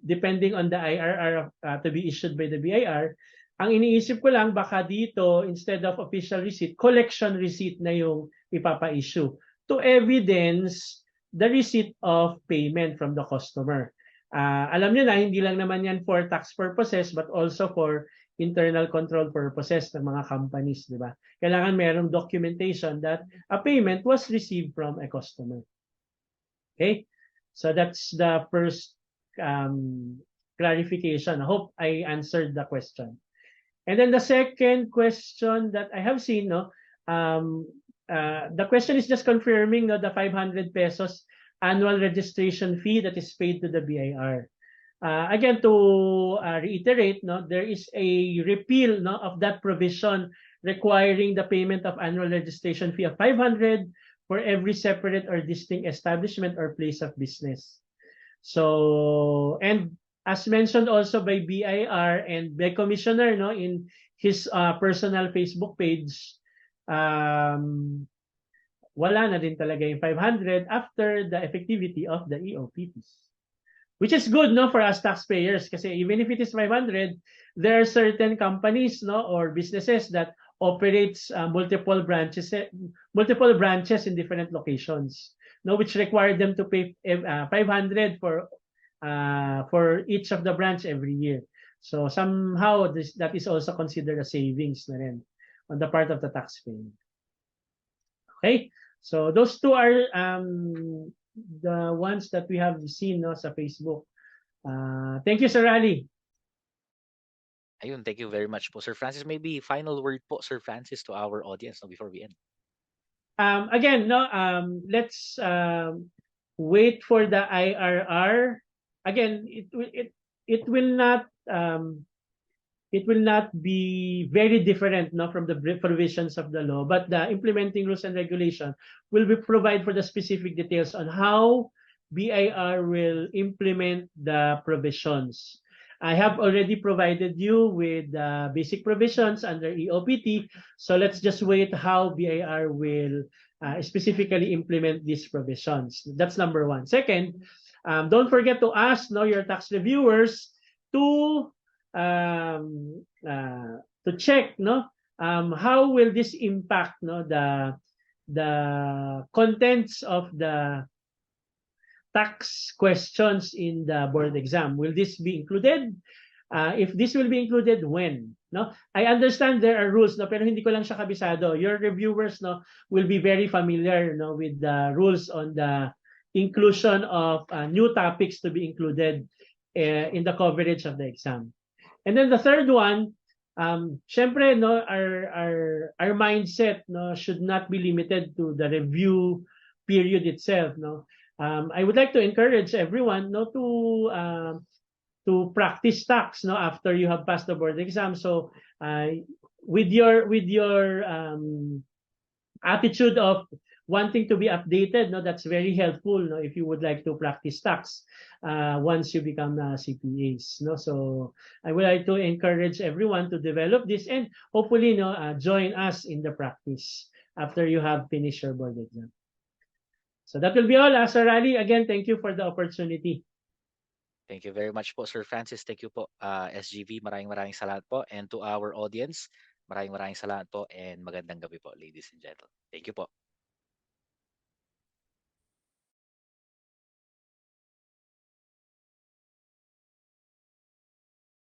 depending on the IRR to be issued by the BIR, ang iniisip ko lang baka dito, instead of official receipt, collection receipt na yung ipapa-issue to evidence the receipt of payment from the customer. Alam niyo na, hindi lang naman yan for tax purposes but also for internal control purposes ng mga companies, di ba? Kailangan merong documentation that a payment was received from a customer. Okay? So that's the first clarification. I hope I answered the question. And then the second question that I have seen, the question is just confirming the 500 pesos annual registration fee that is paid to the BIR. Again, to reiterate, there is a repeal of that provision requiring the payment of annual registration fee of 500 for every separate or distinct establishment or place of business. So, and as mentioned also by BIR and by Commissioner in his personal Facebook page, wala na din talaga yung 500 after the effectivity of the EOPTs. Which is good for us taxpayers kasi even if it is 500, there are certain companies or businesses that operates multiple branches in different locations, which require them to pay 500 for each of the branch every year. So somehow that is also considered a savings na rin on the part of the taxpayer. Okay, so those two are the ones that we have seen sa Facebook. Thank you, Sir Ali. Ayun, thank you very much po, Sir Francis. Maybe final word po, Sir Francis, to our audience before we end. Again, let's wait for the IRR. Again, it will not be very different from the provisions of the law, but the implementing rules and regulation will be provide for the specific details on how BIR will implement the provisions. I have already provided you with basic provisions under EOPT, so let's just wait how BIR will specifically implement these provisions. That's number one. Second, don't forget to ask your tax reviewers to check how will this impact the contents of the tax questions in the board exam. Will this be included? If this will be included, when? No, I understand there are rules, no, pero hindi ko lang siya kabisado. Your reviewers, no, will be very familiar, no, with the rules on the inclusion of new topics to be included in the coverage of the exam. And then the third one, syempre, no, our mindset, no, should not be limited to the review period itself, no. I would like to encourage everyone, no, to practice tax, no, after you have passed the board exam. So with your attitude of wanting to be updated, no, that's very helpful, no, if you would like to practice tax once you become CPAs, no. So I would like to encourage everyone to develop this and hopefully, no, join us in the practice after you have finished your board exam. So that will be all, Sir Rally. Again, thank you for the opportunity. Thank you very much po, Sir Francis. Thank you po, SGV. Maraming salamat po. And to our audience, maraming salamat po and magandang gabi po, ladies and gentlemen. Thank you po.